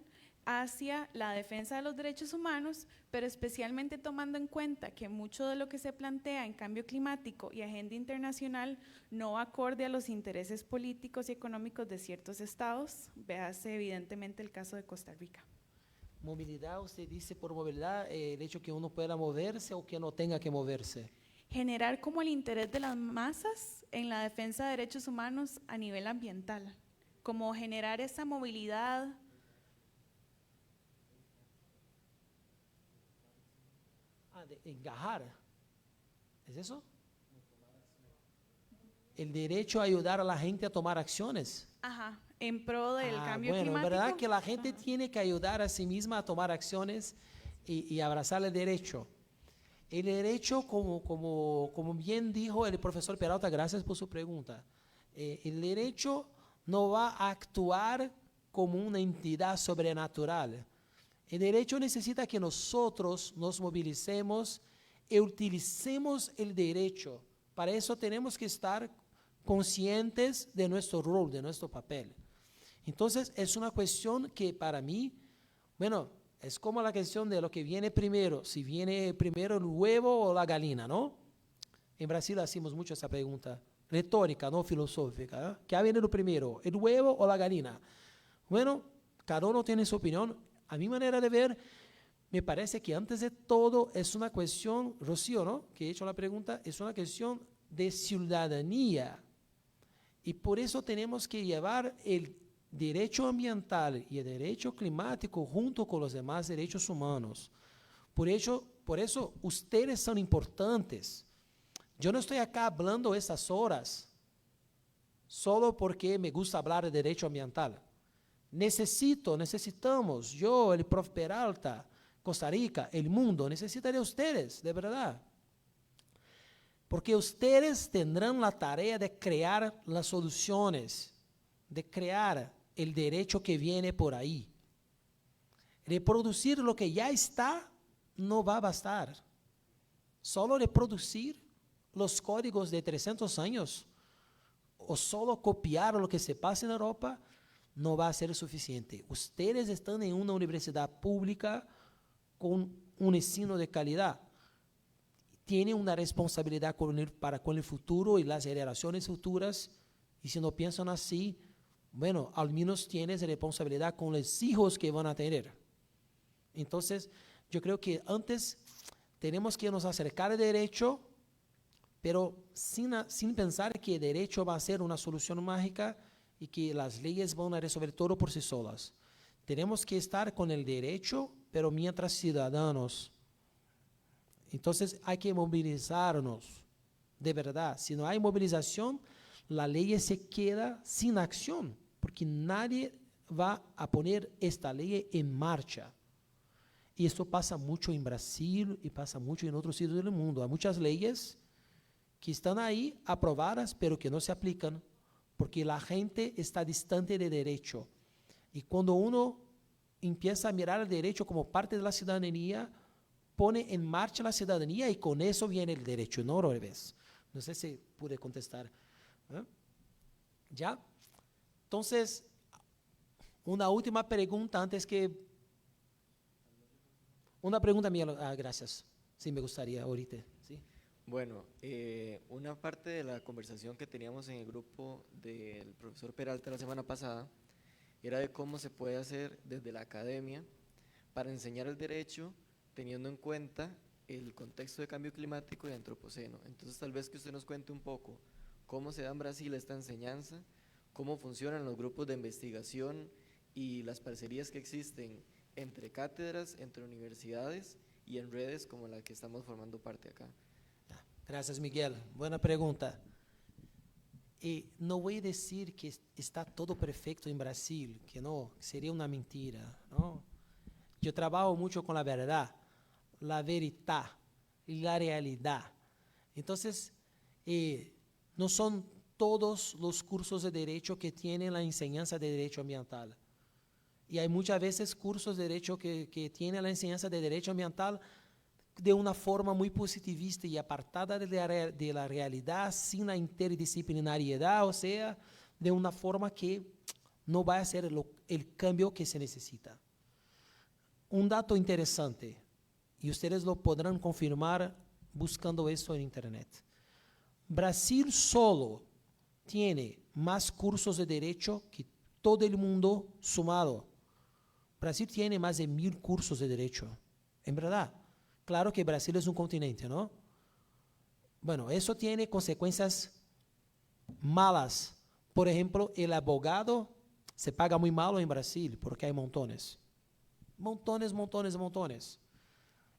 S9: hacia la defensa de los derechos humanos, pero especialmente tomando en cuenta que mucho de lo que se plantea en cambio climático y agenda internacional no va acorde a los intereses políticos y económicos de ciertos estados. Véase evidentemente el caso de Costa Rica.
S4: Movilidad, usted dice por movilidad el hecho que uno pueda moverse o que no tenga que moverse.
S9: Generar como el interés de las masas en la defensa de derechos humanos a nivel ambiental, como generar esa movilidad.
S4: De engajar. ¿Es eso? El derecho a ayudar a la gente a tomar acciones.
S9: Ajá, en pro del cambio
S4: bueno,
S9: climático.
S4: ¿verdad que la gente tiene que ayudar a sí misma a tomar acciones y abrazar el derecho? El derecho, como bien dijo el profesor Peralta, gracias por su pregunta, el derecho no va a actuar como una entidad sobrenatural. El derecho necesita que nosotros nos movilicemos y utilicemos el derecho. Para eso tenemos que estar conscientes de nuestro rol, de nuestro papel. Entonces, es una cuestión que para mí, bueno, es como la cuestión de lo que viene primero, si viene primero el huevo o la gallina, ¿no? En Brasil hacemos mucho esa pregunta, retórica, no filosófica, ¿eh? ¿Qué viene lo primero, el huevo o la gallina? Bueno, cada uno tiene su opinión. A mi manera de ver, me parece que antes de todo es una cuestión, Rocío, ¿no?, que he hecho la pregunta, es una cuestión de ciudadanía. Y por eso tenemos que llevar el derecho ambiental y el derecho climático junto con los demás derechos humanos. Por eso ustedes son importantes. Yo no estoy acá hablando estas horas solo porque me gusta hablar de derecho ambiental. Necesitamos, yo, el prof. Peralta, Costa Rica, el mundo, necesita de ustedes, de verdad. Porque ustedes tendrán la tarea de crear las soluciones, de crear el derecho que viene por ahí. Reproducir lo que ya está no va a bastar. Solo reproducir los códigos de 300 años o solo copiar lo que se pasa en Europa no va a ser suficiente. Ustedes están en una universidad pública con un ensino de calidad. Tienen una responsabilidad para con el futuro y las generaciones futuras. Y si no piensan así, bueno, al menos tienes responsabilidad con los hijos que van a tener. Entonces, yo creo que antes tenemos que nos acercar al derecho, pero sin pensar que el derecho va a ser una solución mágica y que las leyes van a resolver todo por sí solas. Tenemos que estar con el derecho, pero mientras ciudadanos. Entonces hay que movilizarnos, de verdad. Si no hay movilización, la ley se queda sin acción, porque nadie va a poner esta ley en marcha. Y esto pasa mucho en Brasil y pasa mucho en otros sitios del mundo. Hay muchas leyes que están ahí aprobadas, pero que no se aplican, porque la gente está distante de derecho. Y cuando uno empieza a mirar el derecho como parte de la ciudadanía, pone en marcha la ciudadanía y con eso viene el derecho, no al revés. No sé si pude contestar. ¿Eh? ¿Ya? Entonces, una última pregunta antes que... Una pregunta mía, gracias. Sí, me gustaría ahorita. ¿Sí?
S2: Bueno, una parte de la conversación que teníamos en el grupo del profesor Peralta la semana pasada era de cómo se puede hacer desde la academia para enseñar el derecho teniendo en cuenta el contexto de cambio climático y antropoceno. Entonces, tal vez que usted nos cuente un poco cómo se da en Brasil esta enseñanza, cómo funcionan los grupos de investigación y las parcerías que existen entre cátedras, entre universidades y en redes como la que estamos formando parte acá.
S4: Gracias, Miguel. Buena pregunta. Y no voy a decir que está todo perfecto en Brasil, que no, sería una mentira, ¿no? Yo trabajo mucho con la verdad, la veridad y la realidad. Entonces, no son todos los cursos de derecho que tienen la enseñanza de derecho ambiental. Y hay muchas veces cursos de derecho que tienen la enseñanza de derecho ambiental de una forma muy positivista y apartada de la realidad, sin la interdisciplinariedad, o sea, de una forma que no va a ser el cambio que se necesita. un dato interesante, y ustedes lo podrán confirmar buscando eso en internet. Brasil solo tiene más cursos de derecho que todo el mundo sumado. Brasil tiene más de 1000 cursos de derecho. En verdad, claro que Brasil es un continente, ¿no? Bueno, eso tiene consecuencias malas. Por ejemplo, el abogado se paga muy malo en Brasil porque hay montones. Montones, montones, montones.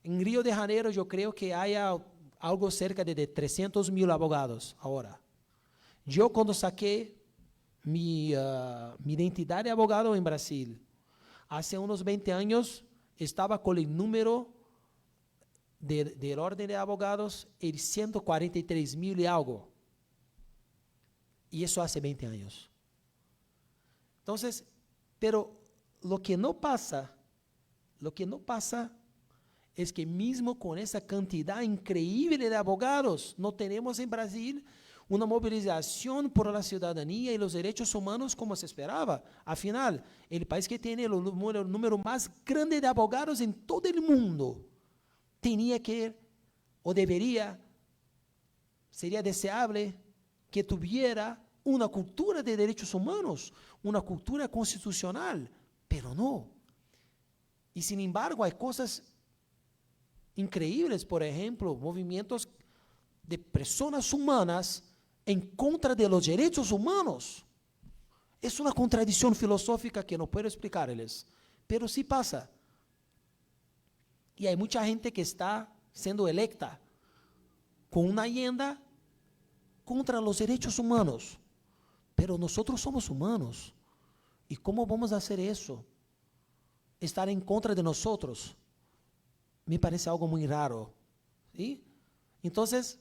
S4: En Río de Janeiro yo creo que haya algo cerca de 300.000 abogados ahora. Yo cuando saqué mi identidad de abogado en Brasil, hace unos 20 años, estaba con el número del orden de abogados, el 143.000 y algo. Y eso hace 20 años. Entonces, pero lo que no pasa es que mismo con esa cantidad increíble de abogados, no tenemos en Brasil una movilización por la ciudadanía y los derechos humanos como se esperaba. Al final, el país que tiene el número más grande de abogados en todo el mundo, tenía que, o debería, sería deseable que tuviera una cultura de derechos humanos, una cultura constitucional, pero no. Y sin embargo, hay cosas increíbles, por ejemplo, movimientos de personas humanas en contra de los derechos humanos. Es una contradicción filosófica que no puedo explicarles, pero sí pasa. Y hay mucha gente que está siendo electa con una agenda contra los derechos humanos. Pero nosotros somos humanos. ¿Y cómo vamos a hacer eso? Estar en contra de nosotros. Me parece algo muy raro. ¿Sí? Entonces,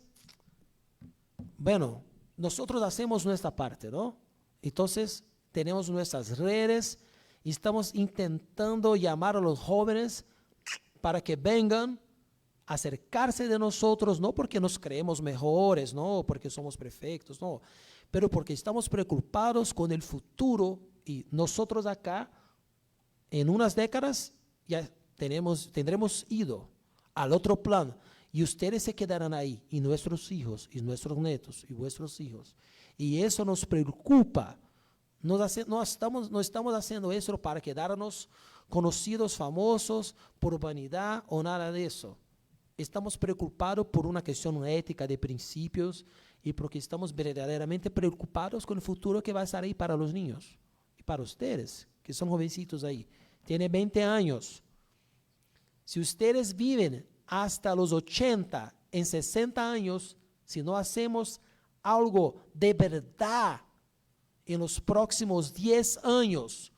S4: bueno, nosotros hacemos nuestra parte, ¿no? Entonces, tenemos nuestras redes y estamos intentando llamar a los jóvenes para que vengan a acercarse de nosotros, no porque nos creemos mejores, no porque somos perfectos, no, pero porque estamos preocupados con el futuro y nosotros acá, en unas décadas, ya tendremos ido al otro plano y ustedes se quedarán ahí, y nuestros hijos, y nuestros nietos, y vuestros hijos. Y eso nos preocupa. No estamos haciendo eso para quedarnos conocidos, famosos, por vanidad o nada de eso. Estamos preocupados por una cuestión ética de principios y porque estamos verdaderamente preocupados con el futuro que va a estar ahí para los niños y para ustedes, que son jovencitos ahí. Tienen 20 años. Si ustedes viven hasta los 80, en 60 años, si no hacemos algo de verdad en los próximos 10 años,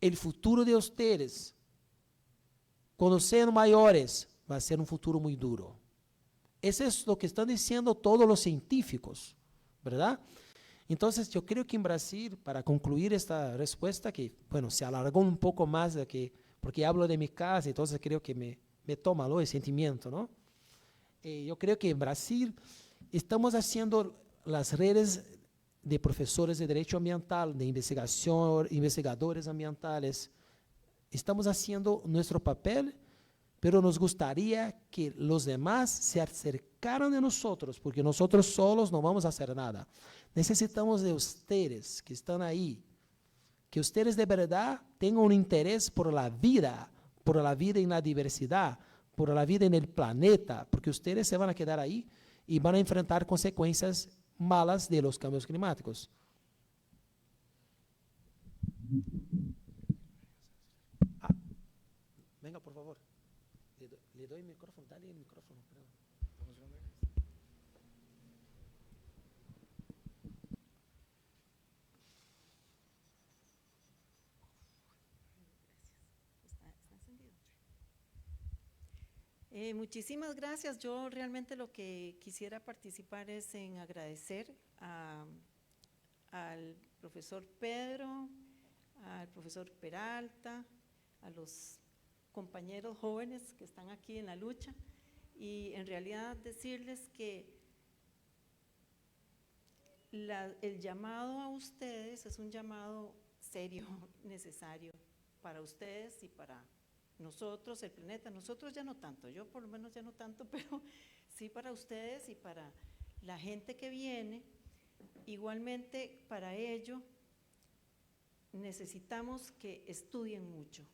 S4: el futuro de ustedes, cuando sean mayores, va a ser un futuro muy duro. Eso es lo que están diciendo todos los científicos, ¿verdad? Entonces, yo creo que en Brasil, para concluir esta respuesta, que, bueno, se alargó un poco más de que, porque hablo de mi casa, entonces creo que me toma, ¿no?, el sentimiento, ¿no? Yo creo que en Brasil estamos haciendo las redes de profesores de derecho ambiental, de investigación, investigadores ambientales. Estamos haciendo nuestro papel, pero nos gustaría que los demás se acercaran a nosotros, porque nosotros solos no vamos a hacer nada. Necesitamos de ustedes que están ahí, que ustedes de verdad tengan un interés por la vida en la diversidad, por la vida en el planeta, porque ustedes se van a quedar ahí y van a enfrentar consecuencias malas de los cambios climáticos. Venga, por favor. Le doy el micrófono, dale el micrófono.
S10: Muchísimas gracias. Yo realmente lo que quisiera participar es en agradecer al profesor Pedro, al profesor Peralta, a los compañeros jóvenes que están aquí en la lucha, y en realidad decirles que el llamado a ustedes es un llamado serio, necesario, para ustedes y para nosotros, el planeta. Nosotros ya no tanto, yo por lo menos ya no tanto, pero sí para ustedes y para la gente que viene. Igualmente, para ello necesitamos que estudien mucho,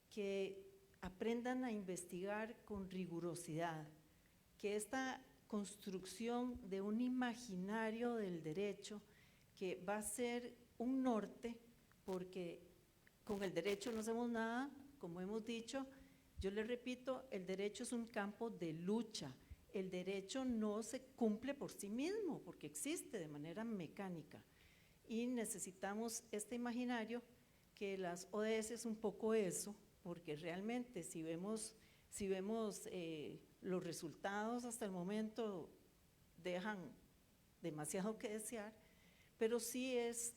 S10: que aprendan a investigar con rigurosidad, que esta construcción de un imaginario del derecho que va a ser un norte, porque con el derecho no hacemos nada, como hemos dicho. Yo les repito, el derecho es un campo de lucha. El derecho no se cumple por sí mismo, porque existe de manera mecánica. Y necesitamos este imaginario, que las ODS es un poco eso, porque realmente si vemos los resultados hasta el momento dejan demasiado que desear, pero sí es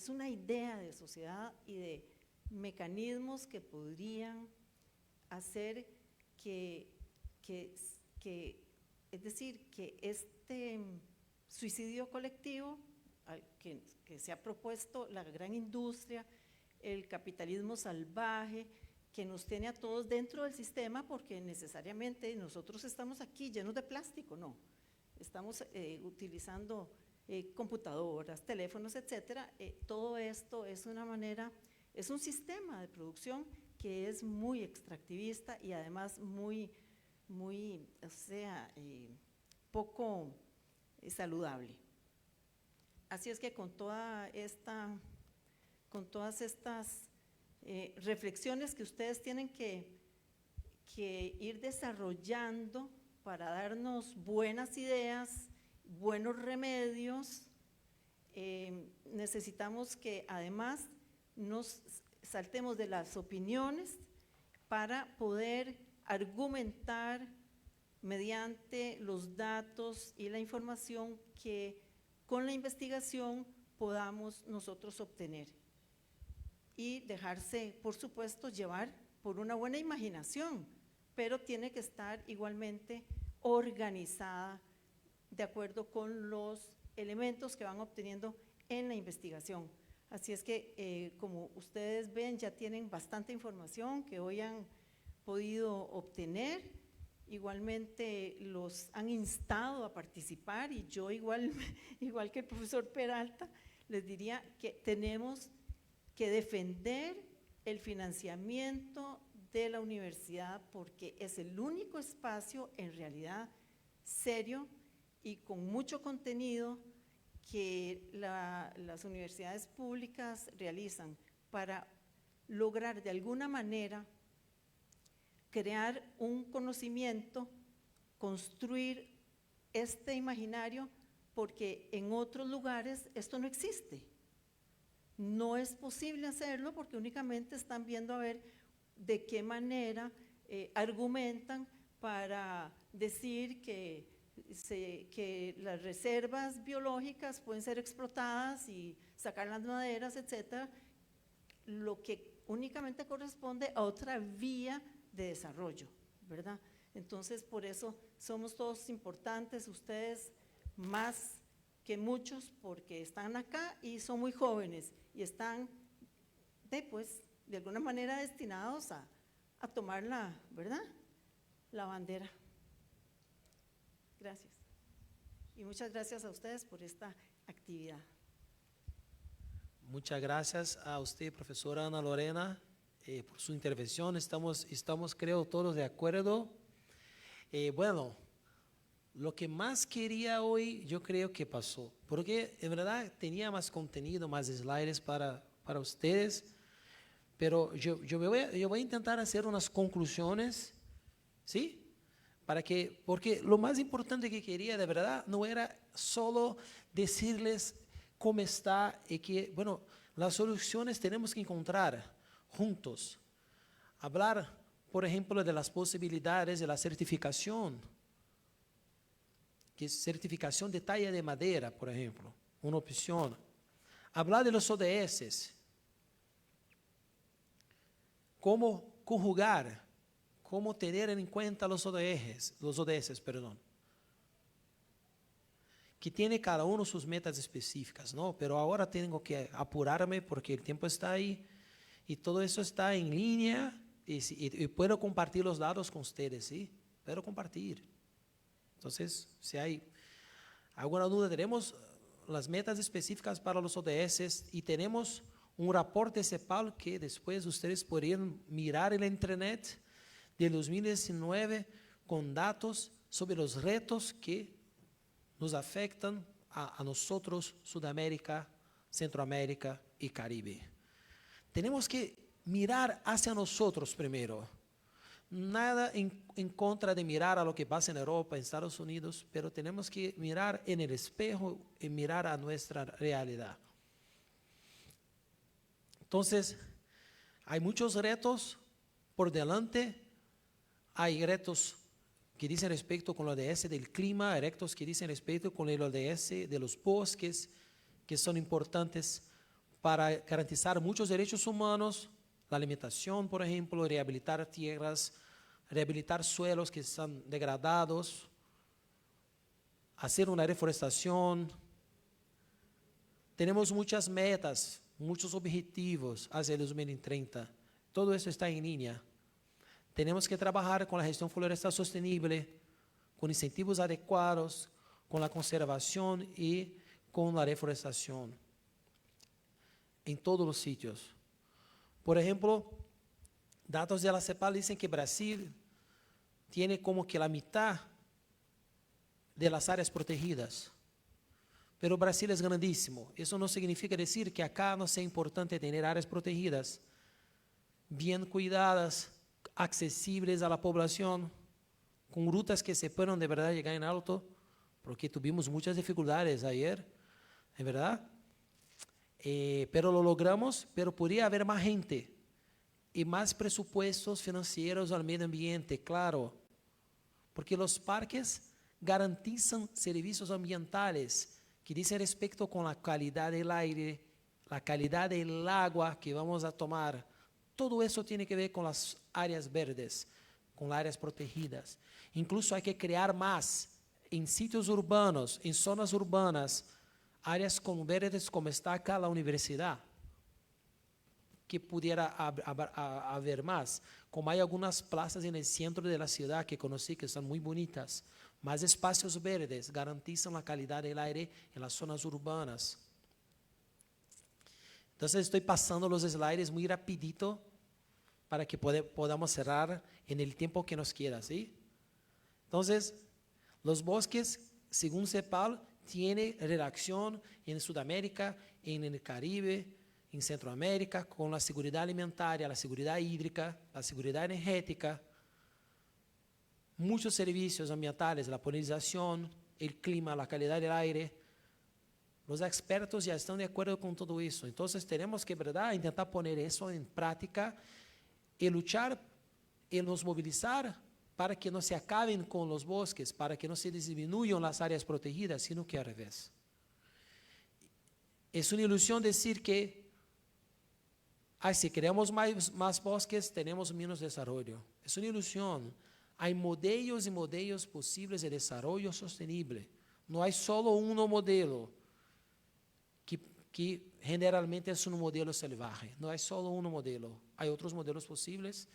S10: una idea de sociedad y de mecanismos que podrían hacer que es decir, que este suicidio colectivo que se ha propuesto la gran industria, el capitalismo salvaje, que nos tiene a todos dentro del sistema, porque necesariamente nosotros estamos aquí llenos de plástico, no, estamos utilizando computadoras, teléfonos, etcétera. Todo esto es una manera, es un sistema de producción que es muy extractivista y además muy, poco saludable. Así es que con todas estas reflexiones que ustedes tienen que ir desarrollando para darnos buenas ideas, buenos remedios, necesitamos que además nos saltemos de las opiniones para poder argumentar mediante los datos y la información que con la investigación podamos nosotros obtener, y dejarse, por supuesto, llevar por una buena imaginación, pero tiene que estar igualmente organizada de acuerdo con los elementos que van obteniendo en la investigación. Así es que, como ustedes ven, ya tienen bastante información que hoy han podido obtener. Igualmente los han instado a participar, y yo igual que el profesor Peralta, les diría que tenemos que defender el financiamiento de la universidad, porque es el único espacio en realidad serio y con mucho contenido que las universidades públicas realizan para lograr de alguna manera crear un conocimiento, construir este imaginario, porque en otros lugares esto no existe. No es posible hacerlo porque únicamente están viendo a ver de qué manera argumentan para decir que las reservas biológicas pueden ser explotadas y sacar las maderas, etcétera, lo que únicamente corresponde a otra vía de desarrollo, ¿verdad? Entonces, por eso somos todos importantes, ustedes más que muchos, porque están acá y son muy jóvenes y están, de alguna manera destinados a tomar ¿verdad?, la bandera. Gracias. Y muchas gracias a ustedes por esta actividad.
S4: Muchas gracias a usted, profesora Ana Lorena, por su intervención. Estamos creo todos de acuerdo. Bueno, lo que más quería hoy yo creo que pasó, porque en verdad tenía más contenido, más slides para ustedes, pero yo voy a intentar hacer unas conclusiones, ¿sí? Porque lo más importante que quería de verdad no era solo decirles cómo está y que, bueno, las soluciones tenemos que encontrar juntos. Hablar, por ejemplo, de las posibilidades de la certificación, que es certificación de talla de madera, por ejemplo, una opción. Hablar de los ODS, cómo conjugar, cómo tener en cuenta los ODS, que tiene cada uno sus metas específicas, ¿no? Pero ahora tengo que apurarme porque el tiempo está ahí y todo eso está en línea y puedo compartir los datos con ustedes, ¿sí? Puedo compartir. Entonces, si hay alguna duda, tenemos las metas específicas para los ODS y tenemos un reporte CEPAL que después ustedes podrían mirar en la internet de 2019 con datos sobre los retos que nos afectan a nosotros, Sudamérica, Centroamérica y Caribe. Tenemos que mirar hacia nosotros primero. Nada en contra de mirar a lo que pasa en Europa, en Estados Unidos, pero tenemos que mirar en el espejo y mirar a nuestra realidad. Entonces, hay muchos retos por delante. Hay retos que dicen respecto con el ODS del clima, hay retos que dicen respecto con el ODS de los bosques, que son importantes para garantizar muchos derechos humanos, la alimentación, por ejemplo, rehabilitar tierras, rehabilitar suelos que están degradados, hacer una reforestación. Tenemos muchas metas, muchos objetivos hacia el 2030. Todo eso está en línea. Tenemos que trabajar con la gestión florestal sostenible, con incentivos adecuados, con la conservación y con la reforestación en todos los sitios. Por ejemplo, datos de la CEPAL dicen que Brasil tiene como que la mitad de las áreas protegidas. Pero Brasil es grandísimo. Eso no significa decir que acá no sea importante tener áreas protegidas, bien cuidadas, accesibles a la población, con rutas que se puedan de verdad llegar en alto, porque tuvimos muchas dificultades ayer, ¿es verdad? Pero lo logramos, pero podría haber más gente y más presupuestos financieros al medio ambiente, claro, porque los parques garantizan servicios ambientales que dicen respecto con la calidad del aire, la calidad del agua que vamos a tomar. Todo eso tiene que ver con las áreas verdes, con las áreas protegidas. Incluso hay que crear más en sitios urbanos, en zonas urbanas, áreas con verdes como está acá la universidad, que pudiera haber más. Como hay algunas plazas en el centro de la ciudad que conocí que son muy bonitas, más espacios verdes garantizan la calidad del aire en las zonas urbanas. Entonces estoy pasando los slides muy rapidito para que podamos cerrar en el tiempo que nos queda, ¿sí? Entonces, los bosques, según CEPAL, tiene relación en Sudamérica, en el Caribe, en Centroamérica, con la seguridad alimentaria, la seguridad hídrica, la seguridad energética, muchos servicios ambientales, la polinización, el clima, la calidad del aire. Los expertos ya están de acuerdo con todo eso. Entonces tenemos que, ¿verdad?, intentar poner eso en práctica y luchar y nos movilizar para que no se acaben con los bosques, para que no se disminuyan las áreas protegidas, sino que al revés. Es una ilusión decir que si creamos más bosques, tenemos menos desarrollo. Es una ilusión. Hay modelos y modelos posibles de desarrollo sostenible. No hay solo un modelo que generalmente es un modelo salvaje. No hay solo un modelo. Hay otros modelos posibles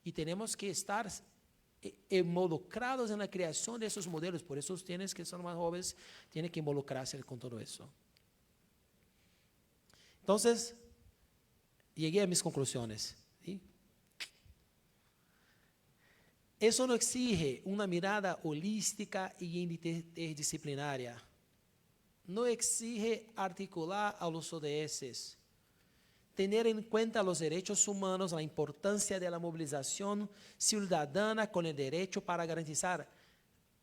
S4: y tenemos que estar involucrados en la creación de esos modelos. Por eso ustedes que son más jóvenes tienen que involucrarse con todo eso. Entonces, llegué a mis conclusiones. ¿Sí? Eso no exige una mirada holística y interdisciplinaria. No exige articular a los ODS, tener en cuenta los derechos humanos, la importancia de la movilización ciudadana con el derecho para garantizar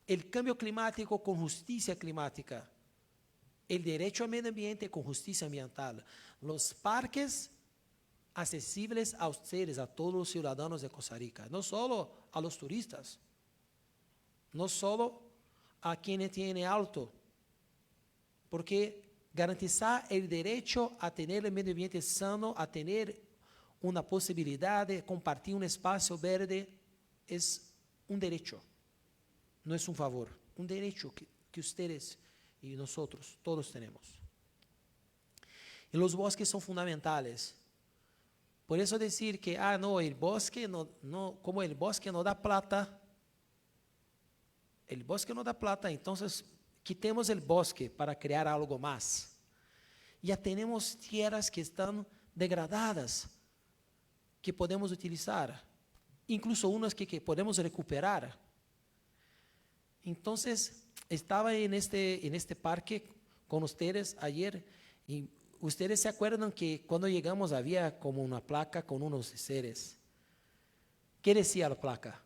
S4: el cambio climático con justicia climática, el derecho al medio ambiente con justicia ambiental, los parques accesibles a ustedes, a todos los ciudadanos de Costa Rica, no solo a los turistas, no solo a quienes tienen auto, porque garantizar el derecho a tener el medio ambiente sano, a tener una posibilidad de compartir un espacio verde, es un derecho, no es un favor, un derecho que ustedes y nosotros, todos tenemos. Y los bosques son fundamentales. Por eso decir que, no, el bosque como el bosque no da plata, entonces quitemos el bosque para crear algo más. Ya tenemos tierras que están degradadas, que podemos utilizar, incluso unas que podemos recuperar. Entonces, estaba en este parque con ustedes ayer y ustedes se acuerdan que cuando llegamos había como una placa con unos seres. ¿Qué decía la placa?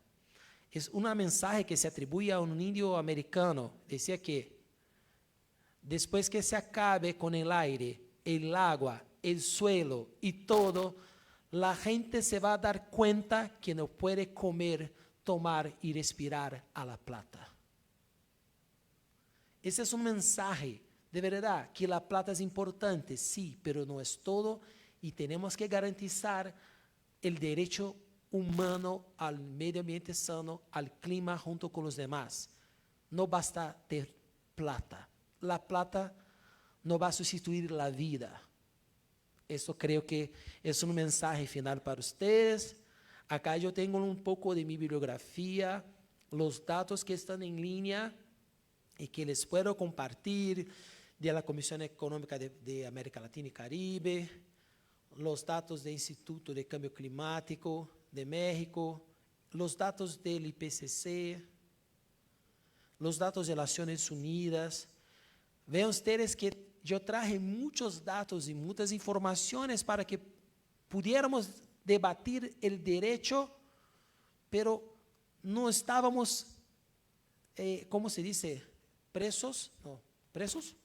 S4: Es un mensaje que se atribuye a un indio americano. Decía que después que se acabe con el aire, el agua, el suelo y todo, la gente se va a dar cuenta que no puede comer, tomar y respirar a la plata. Ese es un mensaje de verdad, que la plata es importante, sí, pero no es todo y tenemos que garantizar el derecho humano al medio ambiente sano, al clima junto con los demás. No basta ter plata. La plata no va a sustituir la vida. Eso creo que es un mensaje final para ustedes. Acá yo tengo un poco de mi bibliografía, los datos que están en línea y que les puedo compartir de la Comisión Económica de América Latina y Caribe, los datos del Instituto de Cambio Climático de México, los datos del IPCC, los datos de las Naciones Unidas. Vean ustedes que yo traje muchos datos y muchas informaciones para que pudiéramos debatir el derecho, pero no estábamos, ¿cómo se dice? ¿Presos? No, ¿presos?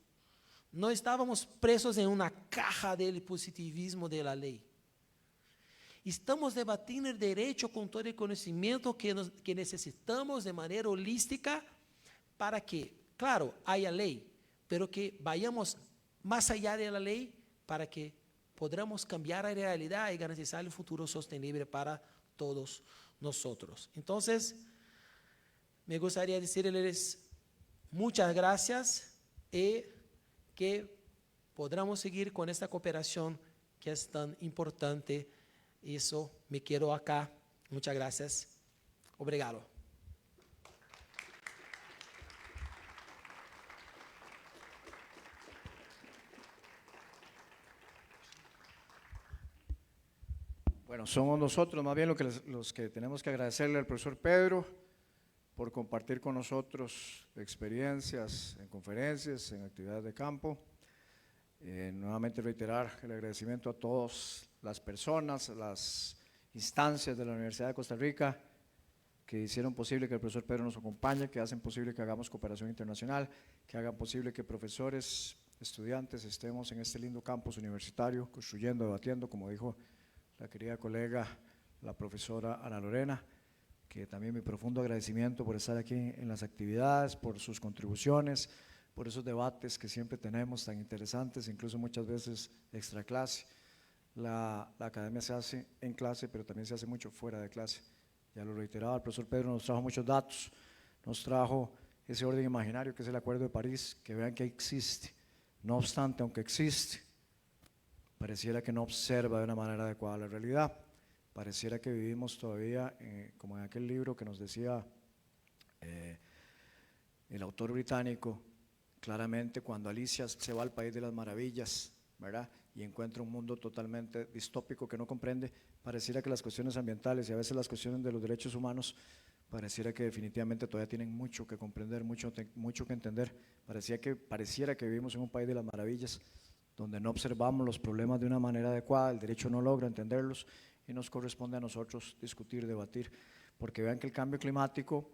S4: No estábamos presos en una caja del positivismo de la ley. Estamos debatiendo el derecho con todo el conocimiento que necesitamos de manera holística para que, claro, haya ley, pero que vayamos más allá de la ley para que podamos cambiar la realidad y garantizar el futuro sostenible para todos nosotros. Entonces, me gustaría decirles muchas gracias y que podamos seguir con esta cooperación que es tan importante. Eso me quedo acá. Muchas gracias. Obrigado.
S3: Bueno, somos nosotros más bien los que tenemos que agradecerle al profesor Pedro por compartir con nosotros experiencias en conferencias, en actividades de campo. Nuevamente reiterar el agradecimiento a todas las personas, las instancias de la Universidad de Costa Rica que hicieron posible que el profesor Pedro nos acompañe, que hacen posible que hagamos cooperación internacional, que hagan posible que profesores, estudiantes estemos en este lindo campus universitario, construyendo, debatiendo, como dijo la querida colega, la profesora Ana Lorena, que también mi profundo agradecimiento por estar aquí en las actividades, por sus contribuciones, por esos debates que siempre tenemos tan interesantes, incluso muchas veces extra clase. La academia se hace en clase, pero también se hace mucho fuera de clase. Ya lo reiteraba, el profesor Pedro nos trajo muchos datos, nos trajo ese orden imaginario que es el Acuerdo de París, que vean que existe. No obstante, aunque existe, pareciera que no observa de una manera adecuada la realidad. Pareciera que vivimos todavía, como en aquel libro que nos decía el autor británico, claramente cuando Alicia se va al País de las Maravillas, ¿verdad?, y encuentra un mundo totalmente distópico que no comprende, pareciera que las cuestiones ambientales y a veces las cuestiones de los derechos humanos, pareciera que definitivamente todavía tienen mucho que comprender, mucho que entender. Pareciera que vivimos en un país de las maravillas, donde no observamos los problemas de una manera adecuada, el derecho no logra entenderlos y nos corresponde a nosotros discutir, debatir, porque vean que el cambio climático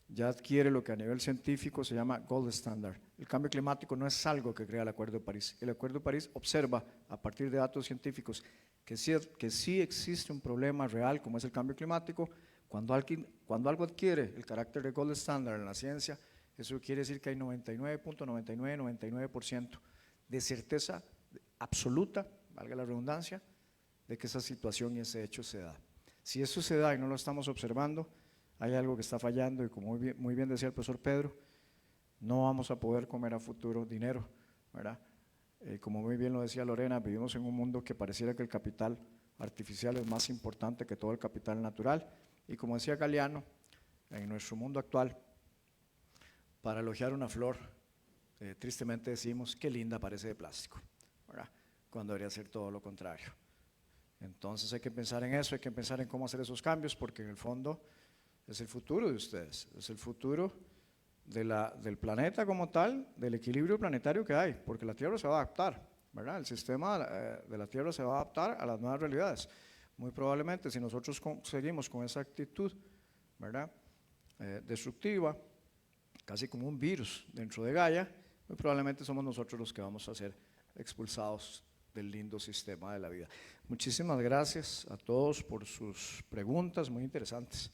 S3: ya adquiere lo que a nivel científico se llama gold standard. El cambio climático no es algo que crea el Acuerdo de París. El Acuerdo de París observa a partir de datos científicos que sí existe un problema real como es el cambio climático. Cuando algo adquiere el carácter de gold standard en la ciencia, eso quiere decir que hay 99.99% de certeza absoluta, valga la redundancia, de que esa situación y ese hecho se da. Si eso se da y no lo estamos observando, hay algo que está fallando y como muy bien decía el profesor Pedro, no vamos a poder comer a futuro dinero, ¿verdad? Como muy bien lo decía Lorena, vivimos en un mundo que pareciera que el capital artificial es más importante que todo el capital natural, y como decía Galeano, en nuestro mundo actual, para elogiar una flor, tristemente decimos, qué linda parece de plástico, ¿verdad? Cuando debería ser todo lo contrario. Entonces hay que pensar en eso, hay que pensar en cómo hacer esos cambios, porque en el fondo es el futuro de ustedes, es el futuro del planeta como tal, del equilibrio planetario que hay, porque la Tierra se va a adaptar, ¿verdad? El sistema de la Tierra se va a adaptar a las nuevas realidades. Muy probablemente si nosotros seguimos con esa actitud, ¿verdad? Destructiva, casi como un virus dentro de Gaia, muy probablemente somos nosotros los que vamos a ser expulsados del lindo sistema de la vida. Muchísimas gracias a todos por sus preguntas muy interesantes,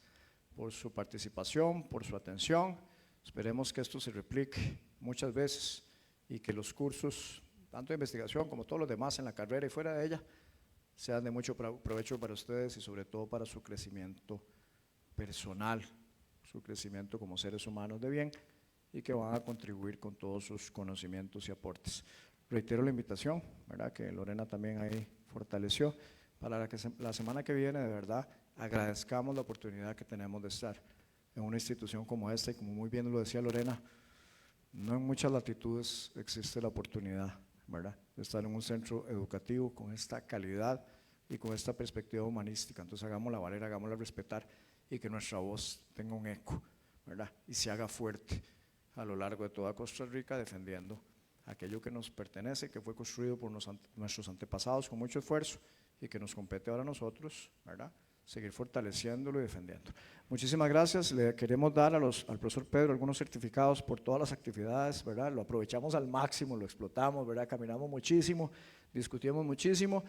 S3: por su participación, por su atención. Esperemos que esto se replique muchas veces y que los cursos, tanto de investigación como todos los demás en la carrera y fuera de ella, sean de mucho provecho para ustedes y sobre todo para su crecimiento personal, su crecimiento como seres humanos de bien, y que van a contribuir con todos sus conocimientos y aportes. Reitero la invitación, ¿verdad?, que Lorena también ahí fortaleció, para que la semana que viene de verdad agradezcamos la oportunidad que tenemos de estar en una institución como esta, y como muy bien lo decía Lorena, no en muchas latitudes existe la oportunidad, ¿verdad?, de estar en un centro educativo con esta calidad y con esta perspectiva humanística. Entonces hagámosla valer, hagámosla respetar, y que nuestra voz tenga un eco, ¿verdad?, y se haga fuerte a lo largo de toda Costa Rica, defendiendo aquello que nos pertenece, que fue construido por nuestros antepasados con mucho esfuerzo y que nos compete ahora a nosotros, ¿verdad?, seguir fortaleciéndolo y defendiendo. Muchísimas gracias. Le queremos dar al profesor Pedro algunos certificados por todas las actividades, ¿verdad? Lo aprovechamos al máximo, lo explotamos, ¿verdad? Caminamos muchísimo, discutimos muchísimo,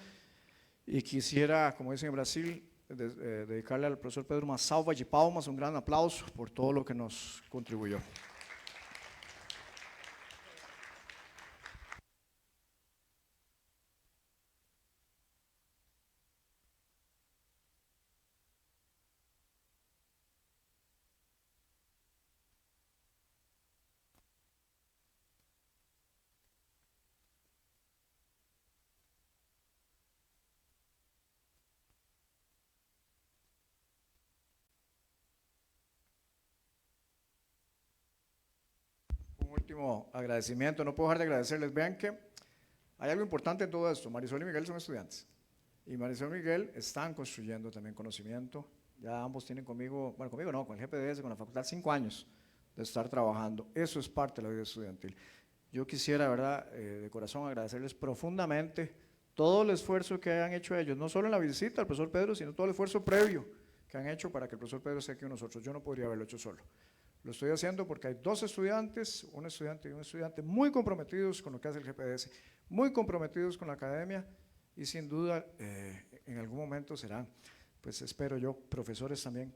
S3: y quisiera, como dicen en Brasil, dedicarle al profesor Pedro uma salva de palmas, un gran aplauso por todo lo que nos contribuyó. Un último agradecimiento, no puedo dejar de agradecerles. Vean que hay algo importante en todo esto. Marisol y Miguel son estudiantes, y Marisol y Miguel están construyendo también conocimiento. Ya ambos tienen conmigo no, con el GPDS, con la facultad, 5 años de estar trabajando. Eso es parte de la vida estudiantil. Yo quisiera, ¿verdad?, de corazón agradecerles profundamente todo el esfuerzo que han hecho ellos, no solo en la visita al profesor Pedro, sino todo el esfuerzo previo que han hecho para que el profesor Pedro esté aquí con nosotros. Yo no podría haberlo hecho solo. Lo estoy haciendo porque hay 2 estudiantes, un estudiante y un estudiante muy comprometidos con lo que hace el GPDS, muy comprometidos con la academia, y sin duda en algún momento serán, pues espero yo, profesores también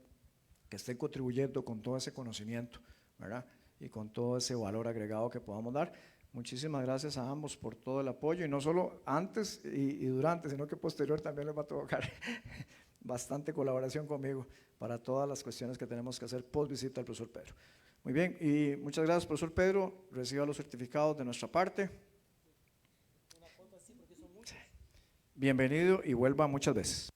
S3: que estén contribuyendo con todo ese conocimiento, ¿verdad?, y con todo ese valor agregado que podamos dar. Muchísimas gracias a ambos por todo el apoyo, y no solo antes y durante, sino que posterior también les va a tocar bastante colaboración conmigo para todas las cuestiones que tenemos que hacer post visita al profesor Pedro. Muy bien, y muchas gracias, profesor Pedro. Reciba los certificados de nuestra parte. Bienvenido y vuelva muchas veces.